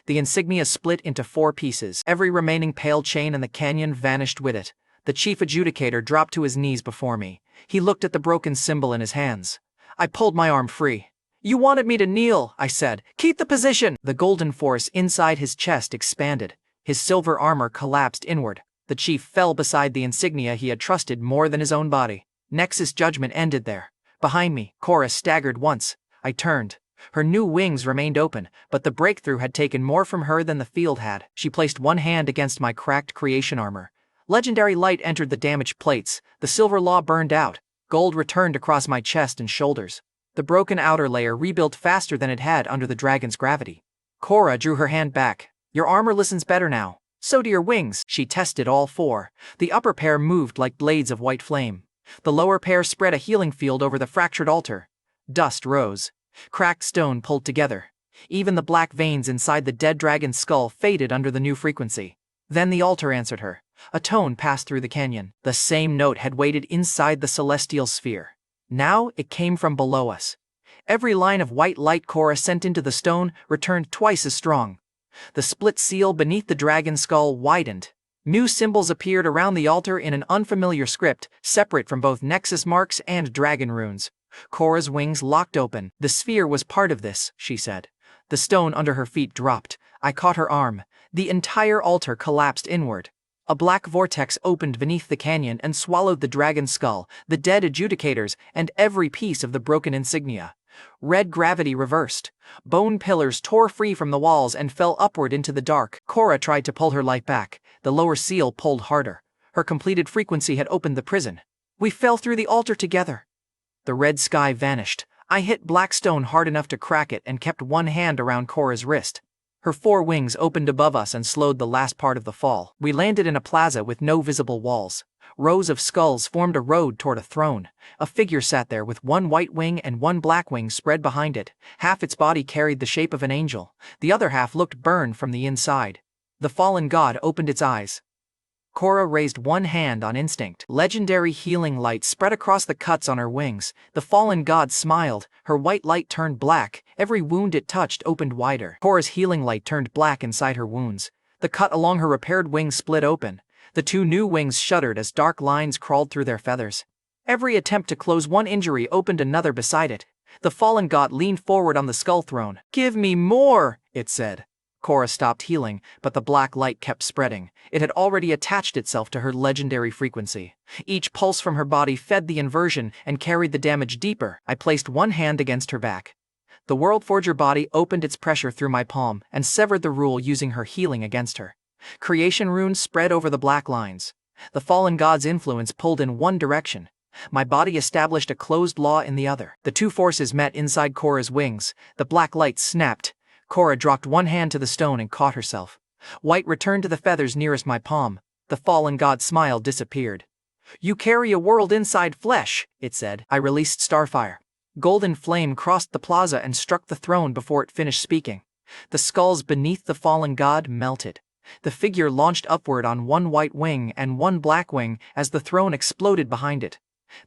The insignia split into 4 pieces. Every remaining pale chain in the canyon vanished with it. The chief adjudicator dropped to his knees before me. He looked at the broken symbol in his hands. I pulled my arm free. "You wanted me to kneel," I said. "Keep the position." The golden force inside his chest expanded. His silver armor collapsed inward. The chief fell beside the insignia he had trusted more than his own body. Nexus judgment ended there. Behind me, Cora staggered once. I turned. Her new wings remained open, but the breakthrough had taken more from her than the field had. She placed one hand against my cracked creation armor. Legendary light entered the damaged plates. The silver law burned out. Gold returned across my chest and shoulders. The broken outer layer rebuilt faster than it had under the dragon's gravity. Cora drew her hand back. "Your armor listens better now. So do your wings." She tested all 4. The upper pair moved like blades of white flame. The lower pair spread a healing field over the fractured altar. Dust rose. Cracked stone pulled together. Even the black veins inside the dead dragon's skull faded under the new frequency. Then the altar answered her. A tone passed through the canyon. The same note had waited inside the celestial sphere. Now it came from below us. Every line of white light Cora sent into the stone returned twice as strong. The split seal beneath the dragon's skull widened. New symbols appeared around the altar in an unfamiliar script, separate from both Nexus marks and dragon runes. Cora's wings locked open. The sphere was part of this, she said. The stone under her feet dropped. I caught her arm. The entire altar collapsed inward. A black vortex opened beneath the canyon and swallowed the dragon's skull, the dead adjudicators, and every piece of the broken insignia. Red gravity reversed. Bone pillars tore free from the walls and fell upward into the dark. Cora tried to pull her light back. The lower seal pulled harder. Her completed frequency had opened the prison. We fell through the altar together. The red sky vanished. I hit Blackstone hard enough to crack it and kept one hand around Cora's wrist. Her 4 wings opened above us and slowed the last part of the fall. We landed in a plaza with no visible walls. Rows of skulls formed a road toward a throne. A figure sat there with 1 white wing and 1 black wing spread behind it. Half its body carried the shape of an angel. The other half looked burned from the inside. The fallen god opened its eyes. Cora raised one hand on instinct. Legendary healing light spread across the cuts on her wings. The fallen god smiled. Her white light turned black. Every wound it touched opened wider. Cora's healing light turned black inside her wounds. The cut along her repaired wings split open. The 2 new wings shuddered as dark lines crawled through their feathers. Every attempt to close one injury opened another beside it. The fallen god leaned forward on the skull throne. "Give me more," it said. Cora stopped healing, but the black light kept spreading. It had already attached itself to her legendary frequency. Each pulse from her body fed the inversion and carried the damage deeper. I placed one hand against her back. The World Forger body opened its pressure through my palm and severed the rule using her healing against her. Creation runes spread over the black lines. The fallen god's influence pulled in one direction. My body established a closed law in the other. The 2 forces met inside Cora's wings. The black light snapped. Cora dropped one hand to the stone and caught herself. White returned to the feathers nearest my palm. The fallen god's smile disappeared. "You carry a world inside flesh," it said. I released Starfire. Golden flame crossed the plaza and struck the throne before it finished speaking. The skulls beneath the fallen god melted. The figure launched upward on 1 white wing and 1 black wing as the throne exploded behind it.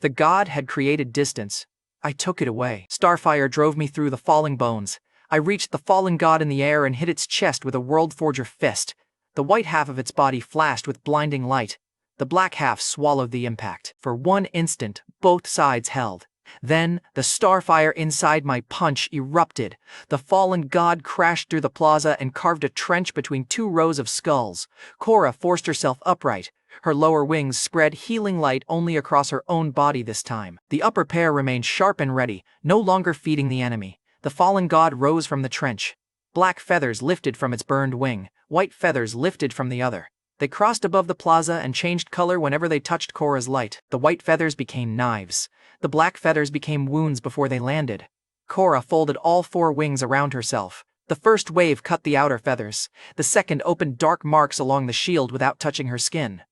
The god had created distance. I took it away. Starfire drove me through the falling bones. I reached the fallen god in the air and hit its chest with a World Forger fist. The white half of its body flashed with blinding light. The black half swallowed the impact. For one instant, both sides held. Then, the starfire inside my punch erupted. The fallen god crashed through the plaza and carved a trench between 2 rows of skulls. Cora forced herself upright. Her lower wings spread healing light only across her own body this time. The upper pair remained sharp and ready, no longer feeding the enemy. The fallen god rose from the trench. Black feathers lifted from its burned wing, white feathers lifted from the other. They crossed above the plaza and changed color whenever they touched Cora's light. The white feathers became knives. The black feathers became wounds before they landed. Cora folded all 4 wings around herself. The first wave cut the outer feathers. The second opened dark marks along the shield without touching her skin.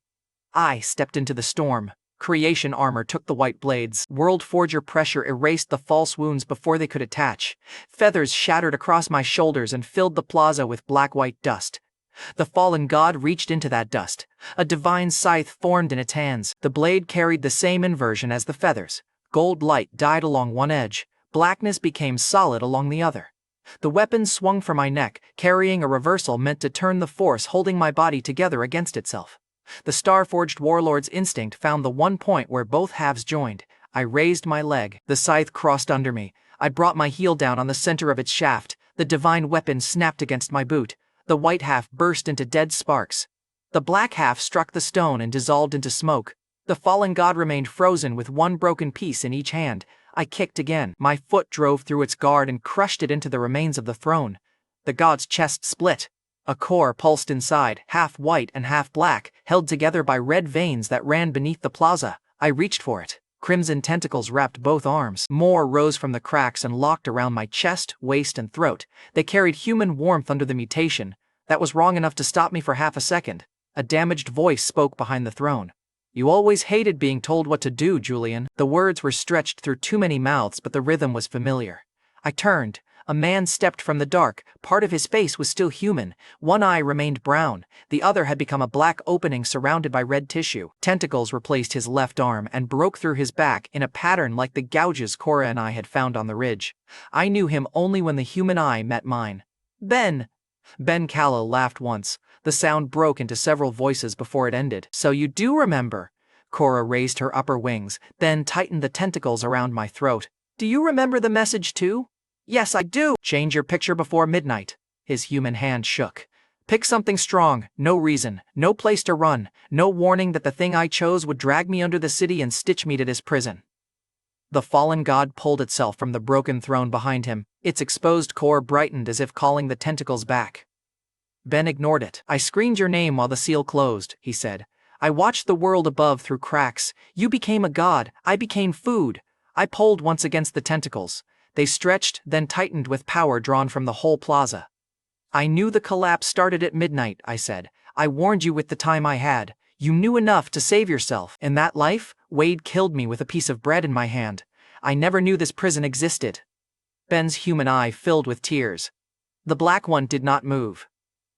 I stepped into the storm. Creation armor took the white blades. World Forger pressure erased the false wounds before they could attach. Feathers shattered across my shoulders and filled the plaza with black-white dust. The fallen god reached into that dust. A divine scythe formed in its hands. The blade carried the same inversion as the feathers. Gold light died along one edge. Blackness became solid along the other. The weapon swung from my neck, carrying a reversal meant to turn the force holding my body together against itself. The star-forged warlord's instinct found the one point where both halves joined. I raised my leg. The scythe crossed under me. I brought my heel down on the center of its shaft. The divine weapon snapped against my boot. The white half burst into dead sparks. The black half struck the stone and dissolved into smoke. The fallen god remained frozen with one broken piece in each hand. I kicked again. My foot drove through its guard and crushed it into the remains of the throne. The god's chest split. A core pulsed inside, half white and half black, held together by red veins that ran beneath the plaza. I reached for it. Crimson tentacles wrapped both arms. More rose from the cracks and locked around my chest, waist, and throat. They carried human warmth under the mutation. That was wrong enough to stop me for half a second. A damaged voice spoke behind the throne. "You always hated being told what to do, Julian." The words were stretched through too many mouths, but the rhythm was familiar. I turned. A man stepped from the dark. Part of his face was still human. One eye remained brown. The other had become a black opening surrounded by red tissue. Tentacles replaced his left arm and broke through his back in a pattern like the gouges Cora and I had found on the ridge. I knew him only when the human eye met mine. "Ben!" Ben Callow laughed once. The sound broke into several voices before it ended. "So you do remember." Cora raised her upper wings, then tightened the tentacles around my throat. Do you remember the message too? Yes, I do. Change your picture before midnight. His human hand shook. Pick something strong, no reason, no place to run, no warning that the thing I chose would drag me under the city and stitch me to this prison. The fallen god pulled itself from the broken throne behind him. Its exposed core brightened as if calling the tentacles back. Ben ignored it. I screened your name while the seal closed, he said. I watched the world above through cracks. You became a god. I became food. I pulled once against the tentacles. They stretched, then tightened with power drawn from the whole plaza. I knew the collapse started at midnight, I said. I warned you with the time I had. You knew enough to save yourself. In that life, Wade killed me with a piece of bread in my hand. I never knew this prison existed. Ben's human eye filled with tears. The black one did not move.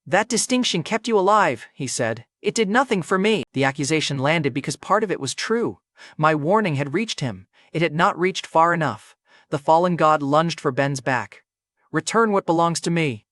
That distinction kept you alive, he said. It did nothing for me. The accusation landed because part of it was true. My warning had reached him. It had not reached far enough. The fallen god lunged for Ben's back. Return what belongs to me.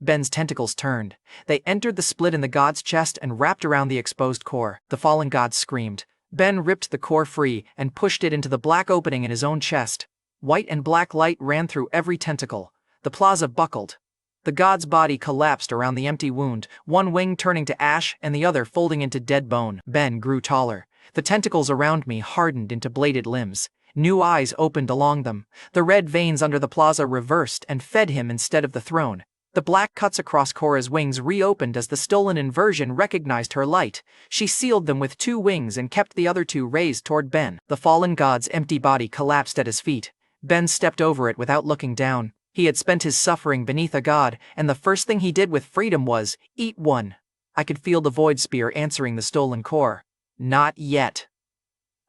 Ben's tentacles turned. They entered the split in the god's chest and wrapped around the exposed core. The fallen god screamed. Ben ripped the core free and pushed it into the black opening in his own chest. White and black light ran through every tentacle. The plaza buckled. The god's body collapsed around the empty wound, one wing turning to ash and the other folding into dead bone. Ben grew taller. The tentacles around me hardened into bladed limbs. New eyes opened along them. The red veins under the plaza reversed and fed him instead of the throne. The black cuts across Cora's wings reopened as the stolen inversion recognized her light. She sealed them with 2 wings and kept the other 2 raised toward Ben. The fallen god's empty body collapsed at his feet. Ben stepped over it without looking down. He had spent his suffering beneath a god, and the first thing he did with freedom was, eat one. I could feel the void spear answering the stolen core. Not yet.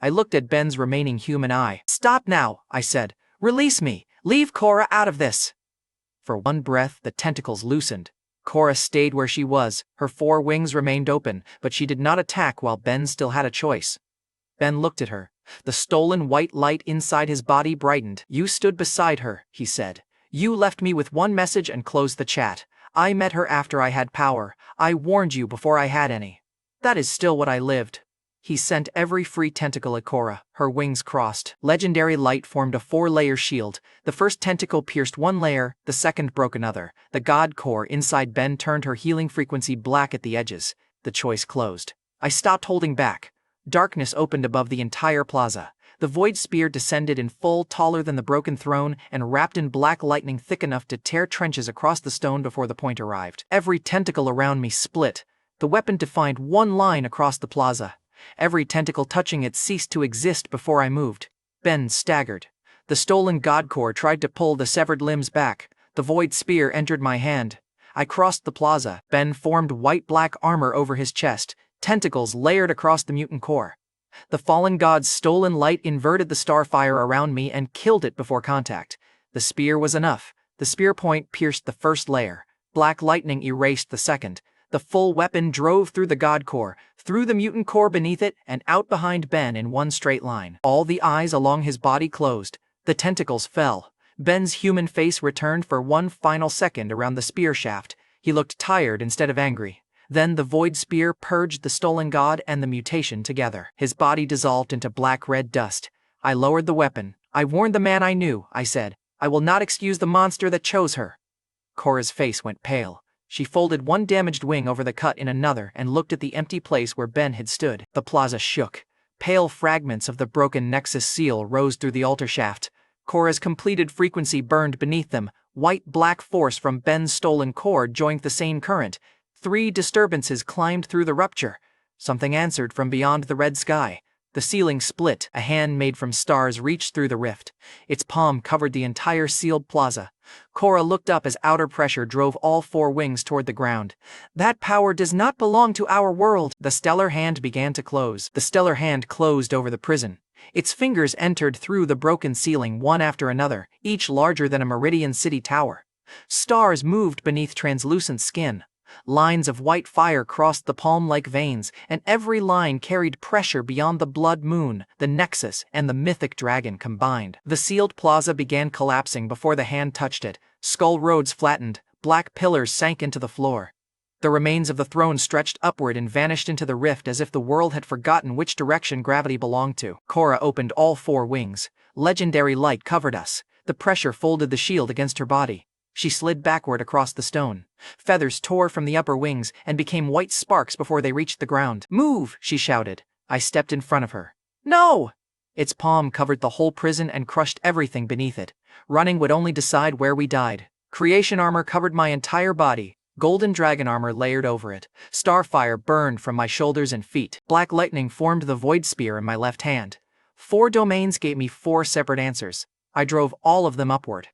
I looked at Ben's remaining human eye. Stop now, I said. Release me. Leave Cora out of this. For one breath, the tentacles loosened. Cora stayed where she was. Her 4 wings remained open, but she did not attack while Ben still had a choice. Ben looked at her. The stolen white light inside his body brightened. You stood beside her, he said. You left me with one message and closed the chat. I met her after I had power. I warned you before I had any. That is still what I lived. He sent every free tentacle at Cora. Her wings crossed. Legendary light formed a 4-layer shield. The first tentacle pierced one layer, the second broke another. The god core inside Ben turned her healing frequency black at the edges. The choice closed. I stopped holding back. Darkness opened above the entire plaza. The void spear descended in full, taller than the broken throne, and wrapped in black lightning thick enough to tear trenches across the stone before the point arrived. Every tentacle around me split. The weapon defined one line across the plaza. Every tentacle touching it ceased to exist before I moved. Ben staggered. The stolen god core tried to pull the severed limbs back. The void spear entered my hand. I crossed the plaza. Ben formed white-black armor over his chest, tentacles layered across the mutant core. The fallen god's stolen light inverted the starfire around me and killed it before contact. The spear was enough. The spear point pierced the first layer. Black lightning erased the second. The full weapon drove through the god core, through the mutant core beneath it, and out behind Ben in one straight line. All the eyes along his body closed. The tentacles fell. Ben's human face returned for one final second around the spear shaft. He looked tired instead of angry. Then the void spear purged the stolen god and the mutation together. His body dissolved into black-red dust. I lowered the weapon. I warned the man I knew, I said. I will not excuse the monster that chose her. Cora's face went pale. She folded one damaged wing over the cut in another and looked at the empty place where Ben had stood. The plaza shook. Pale fragments of the broken Nexus seal rose through the altar shaft. Cora's completed frequency burned beneath them. White-black force from Ben's stolen core joined the same current. 3 disturbances climbed through the rupture. Something answered from beyond the red sky. The ceiling split. A hand made from stars reached through the rift. Its palm covered the entire sealed plaza. Cora looked up as outer pressure drove all 4 wings toward the ground. That power does not belong to our world. The stellar hand began to close. The stellar hand closed over the prison. Its fingers entered through the broken ceiling one after another, each larger than a Meridian City tower. Stars moved beneath translucent skin. Lines of white fire crossed the palm-like veins, and every line carried pressure beyond the blood moon, the Nexus, and the mythic dragon combined. The sealed plaza began collapsing before the hand touched it. Skull roads flattened, black pillars sank into the floor. The remains of the throne stretched upward and vanished into the rift as if the world had forgotten which direction gravity belonged to. Cora opened all 4 wings. Legendary light covered us. The pressure folded the shield against her body. She slid backward across the stone. Feathers tore from the upper wings and became white sparks before they reached the ground. "Move!" she shouted. I stepped in front of her. "No!" Its palm covered the whole prison and crushed everything beneath it. Running would only decide where we died. Creation armor covered my entire body. Golden dragon armor layered over it. Starfire burned from my shoulders and feet. Black lightning formed the void spear in my left hand. 4 domains gave me 4 separate answers. I drove all of them upward.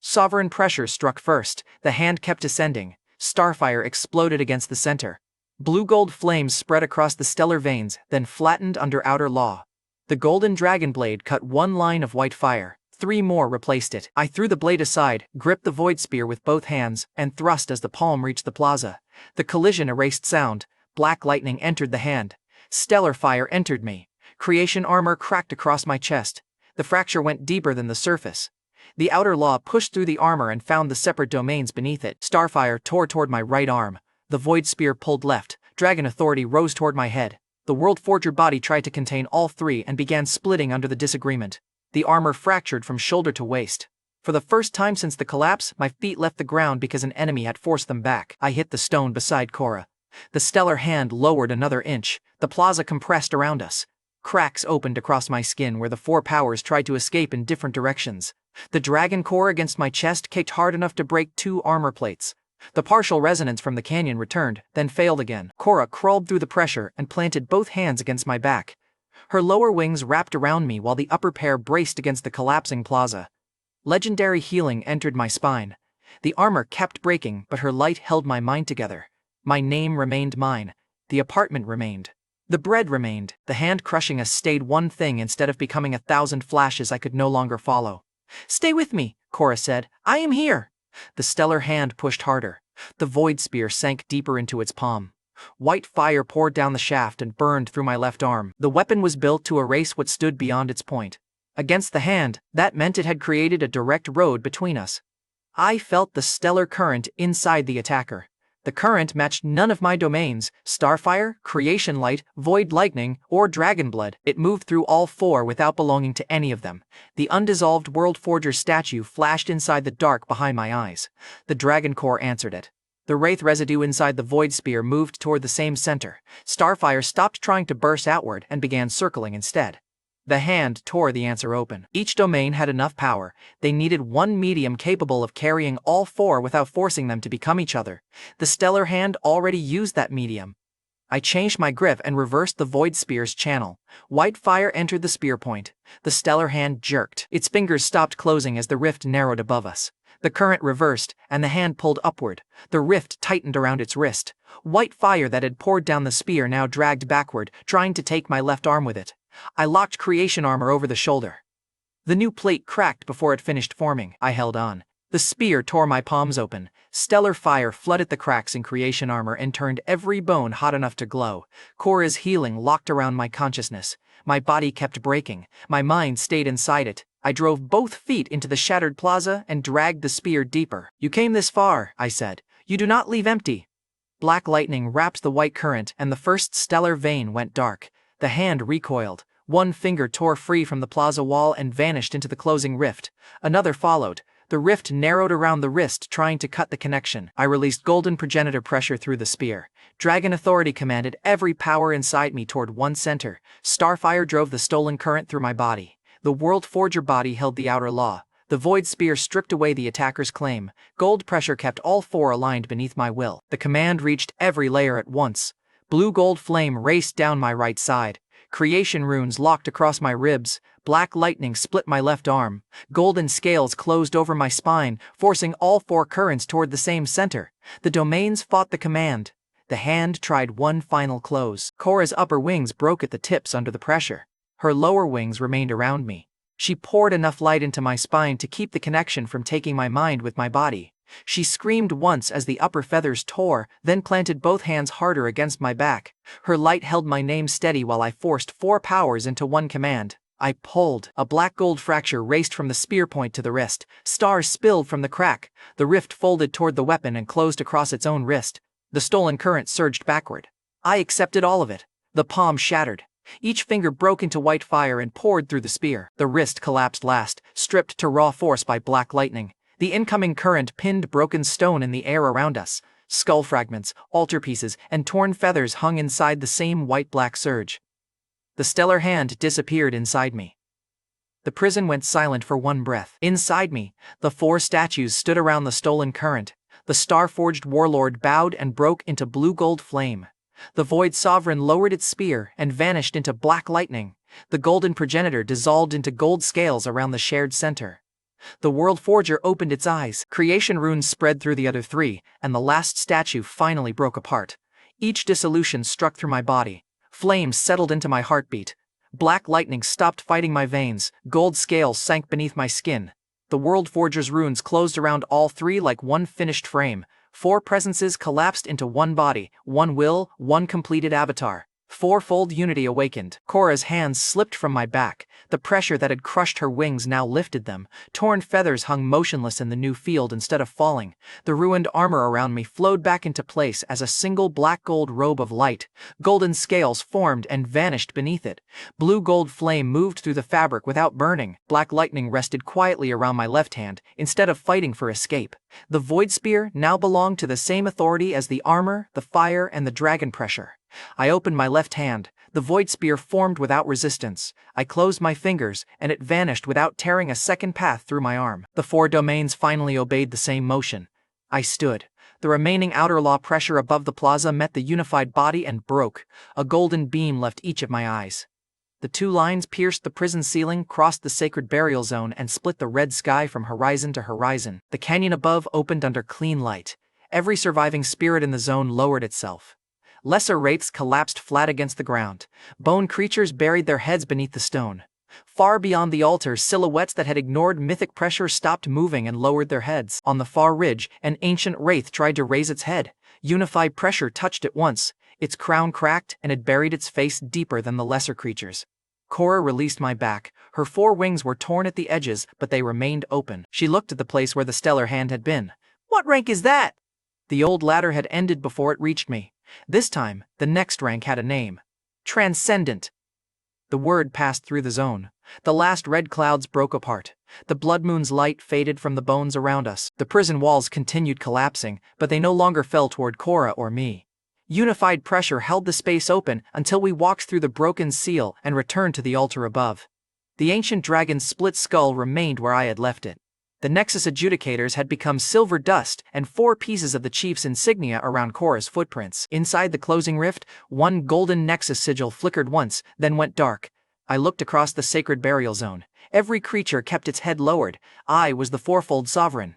Sovereign pressure struck first. The hand kept ascending. Starfire exploded against the center. Blue-gold flames spread across the stellar veins, then flattened under outer law. The golden dragon blade cut 1 line of white fire. 3 more replaced it. I threw the blade aside, gripped the void spear with both hands, and thrust as the palm reached the plaza. The collision erased sound. Black lightning entered the hand. Stellar fire entered me. Creation armor cracked across my chest. The fracture went deeper than the surface. The outer law pushed through the armor and found the separate domains beneath it. Starfire tore toward my right arm. The void spear pulled left. Dragon authority rose toward my head. The world forger body tried to contain all 3 and began splitting under the disagreement. The armor fractured from shoulder to waist. For the first time since the collapse, my feet left the ground because an enemy had forced them back. I hit the stone beside Cora. The stellar hand lowered another inch. The plaza compressed around us. Cracks opened across my skin where the 4 powers tried to escape in different directions. The dragon core against my chest kicked hard enough to break 2 armor plates. The partial resonance from the canyon returned, then failed again. Cora crawled through the pressure and planted both hands against my back. Her lower wings wrapped around me while the upper pair braced against the collapsing plaza. Legendary healing entered my spine. The armor kept breaking, but her light held my mind together. My name remained mine. The apartment remained. The bread remained. The hand crushing us stayed one thing instead of becoming 1,000 flashes I could no longer follow. "Stay with me," Cora said. "I am here." The stellar hand pushed harder. The void spear sank deeper into its palm. White fire poured down the shaft and burned through my left arm. The weapon was built to erase what stood beyond its point. Against the hand, that meant it had created a direct road between us. I felt the stellar current inside the attacker. The current matched none of my domains: Starfire, Creation Light, Void Lightning, or Dragon Blood. It moved through all 4 without belonging to any of them. The undissolved World Forger statue flashed inside the dark behind my eyes. The Dragon Core answered it. The wraith residue inside the Void Spear moved toward the same center. Starfire stopped trying to burst outward and began circling instead. The hand tore the answer open. Each domain had enough power. They needed 1 medium capable of carrying all 4 without forcing them to become each other. The stellar hand already used that medium. I changed my grip and reversed the void spear's channel. White fire entered the spear point. The stellar hand jerked. Its fingers stopped closing as the rift narrowed above us. The current reversed, and the hand pulled upward. The rift tightened around its wrist. White fire that had poured down the spear now dragged backward, trying to take my left arm with it. I locked creation armor over the shoulder. The new plate cracked before it finished forming. I held on. The spear tore my palms open. Stellar fire flooded the cracks in creation armor and turned every bone hot enough to glow. Cora's healing locked around my consciousness. My body kept breaking. My mind stayed inside it. I drove both feet into the shattered plaza and dragged the spear deeper. "You came this far," I said. "You do not leave empty." Black lightning wrapped the white current and the first stellar vein went dark. The hand recoiled. One finger tore free from the plaza wall and vanished into the closing rift. Another followed. The rift narrowed around the wrist, trying to cut the connection. I released golden progenitor pressure through the spear. Dragon authority commanded every power inside me toward one center. Starfire drove the stolen current through my body. The world forger body held the outer law. The void spear stripped away the attacker's claim. Gold pressure kept all 4 aligned beneath my will. The command reached every layer at once. Blue-gold flame raced down my right side. Creation runes locked across my ribs. Black lightning split my left arm. Golden scales closed over my spine, forcing all 4 currents toward the same center. The domains fought the command. The hand tried one final close. Cora's upper wings broke at the tips under the pressure. Her lower wings remained around me. She poured enough light into my spine to keep the connection from taking my mind with my body. She screamed once as the upper feathers tore, then planted both hands harder against my back. Her light held my name steady while I forced 4 powers into one command. I pulled. A black gold fracture raced from the spear point to the wrist. Stars spilled from the crack. The rift folded toward the weapon and closed across its own wrist. The stolen current surged backward. I accepted all of it. The palm shattered. Each finger broke into white fire and poured through the spear. The wrist collapsed last, stripped to raw force by black lightning. The incoming current pinned broken stone in the air around us. Skull fragments, altarpieces, and torn feathers hung inside the same white-black surge. The stellar hand disappeared inside me. The prison went silent for one breath. Inside me, the 4 statues stood around the stolen current. The star-forged warlord bowed and broke into blue-gold flame. The Void Sovereign lowered its spear and vanished into black lightning. The golden progenitor dissolved into gold scales around the shared center. The World Forger opened its eyes. Creation runes spread through the other 3, and the last statue finally broke apart. Each dissolution struck through my body. Flames settled into my heartbeat. Black lightning stopped fighting my veins. Gold scales sank beneath my skin. The World Forger's runes closed around all 3 like one finished frame. 4 presences collapsed into one body, one will, one completed avatar. Fourfold unity awakened. Cora's hands slipped from my back. The pressure that had crushed her wings now lifted them. Torn feathers hung motionless in the new field instead of falling. The ruined armor around me flowed back into place as a single black-gold robe of light. Golden scales formed and vanished beneath it. Blue-gold flame moved through the fabric without burning. Black lightning rested quietly around my left hand, instead of fighting for escape. The Void Spear now belonged to the same authority as the armor, the fire, and the dragon pressure. I opened my left hand. The Void Spear formed without resistance. I closed my fingers, and it vanished without tearing a second path through my arm. The 4 domains finally obeyed the same motion. I stood. The remaining outer law pressure above the plaza met the unified body and broke. A golden beam left each of my eyes. The 2 lines pierced the prison ceiling, crossed the sacred burial zone, and split the red sky from horizon to horizon. The canyon above opened under clean light. Every surviving spirit in the zone lowered itself. Lesser wraiths collapsed flat against the ground. Bone creatures buried their heads beneath the stone. Far beyond the altar, silhouettes that had ignored mythic pressure stopped moving and lowered their heads. On the far ridge, an ancient wraith tried to raise its head. Unified pressure touched it once. Its crown cracked, and it buried its face deeper than the lesser creatures. Cora released my back. Her 4 wings were torn at the edges, but they remained open. She looked at the place where the stellar hand had been. "What rank is that?" The old ladder had ended before it reached me. This time, the next rank had a name. Transcendent. The word passed through the zone. The last red clouds broke apart. The blood moon's light faded from the bones around us. The prison walls continued collapsing, but they no longer fell toward Cora or me. Unified pressure held the space open until we walked through the broken seal and returned to the altar above. The ancient dragon's split skull remained where I had left it. The Nexus adjudicators had become silver dust, and 4 pieces of the chief's insignia around Cora's footprints. Inside the closing rift, one golden Nexus sigil flickered once, then went dark. I looked across the sacred burial zone. Every creature kept its head lowered. I was the Fourfold Sovereign.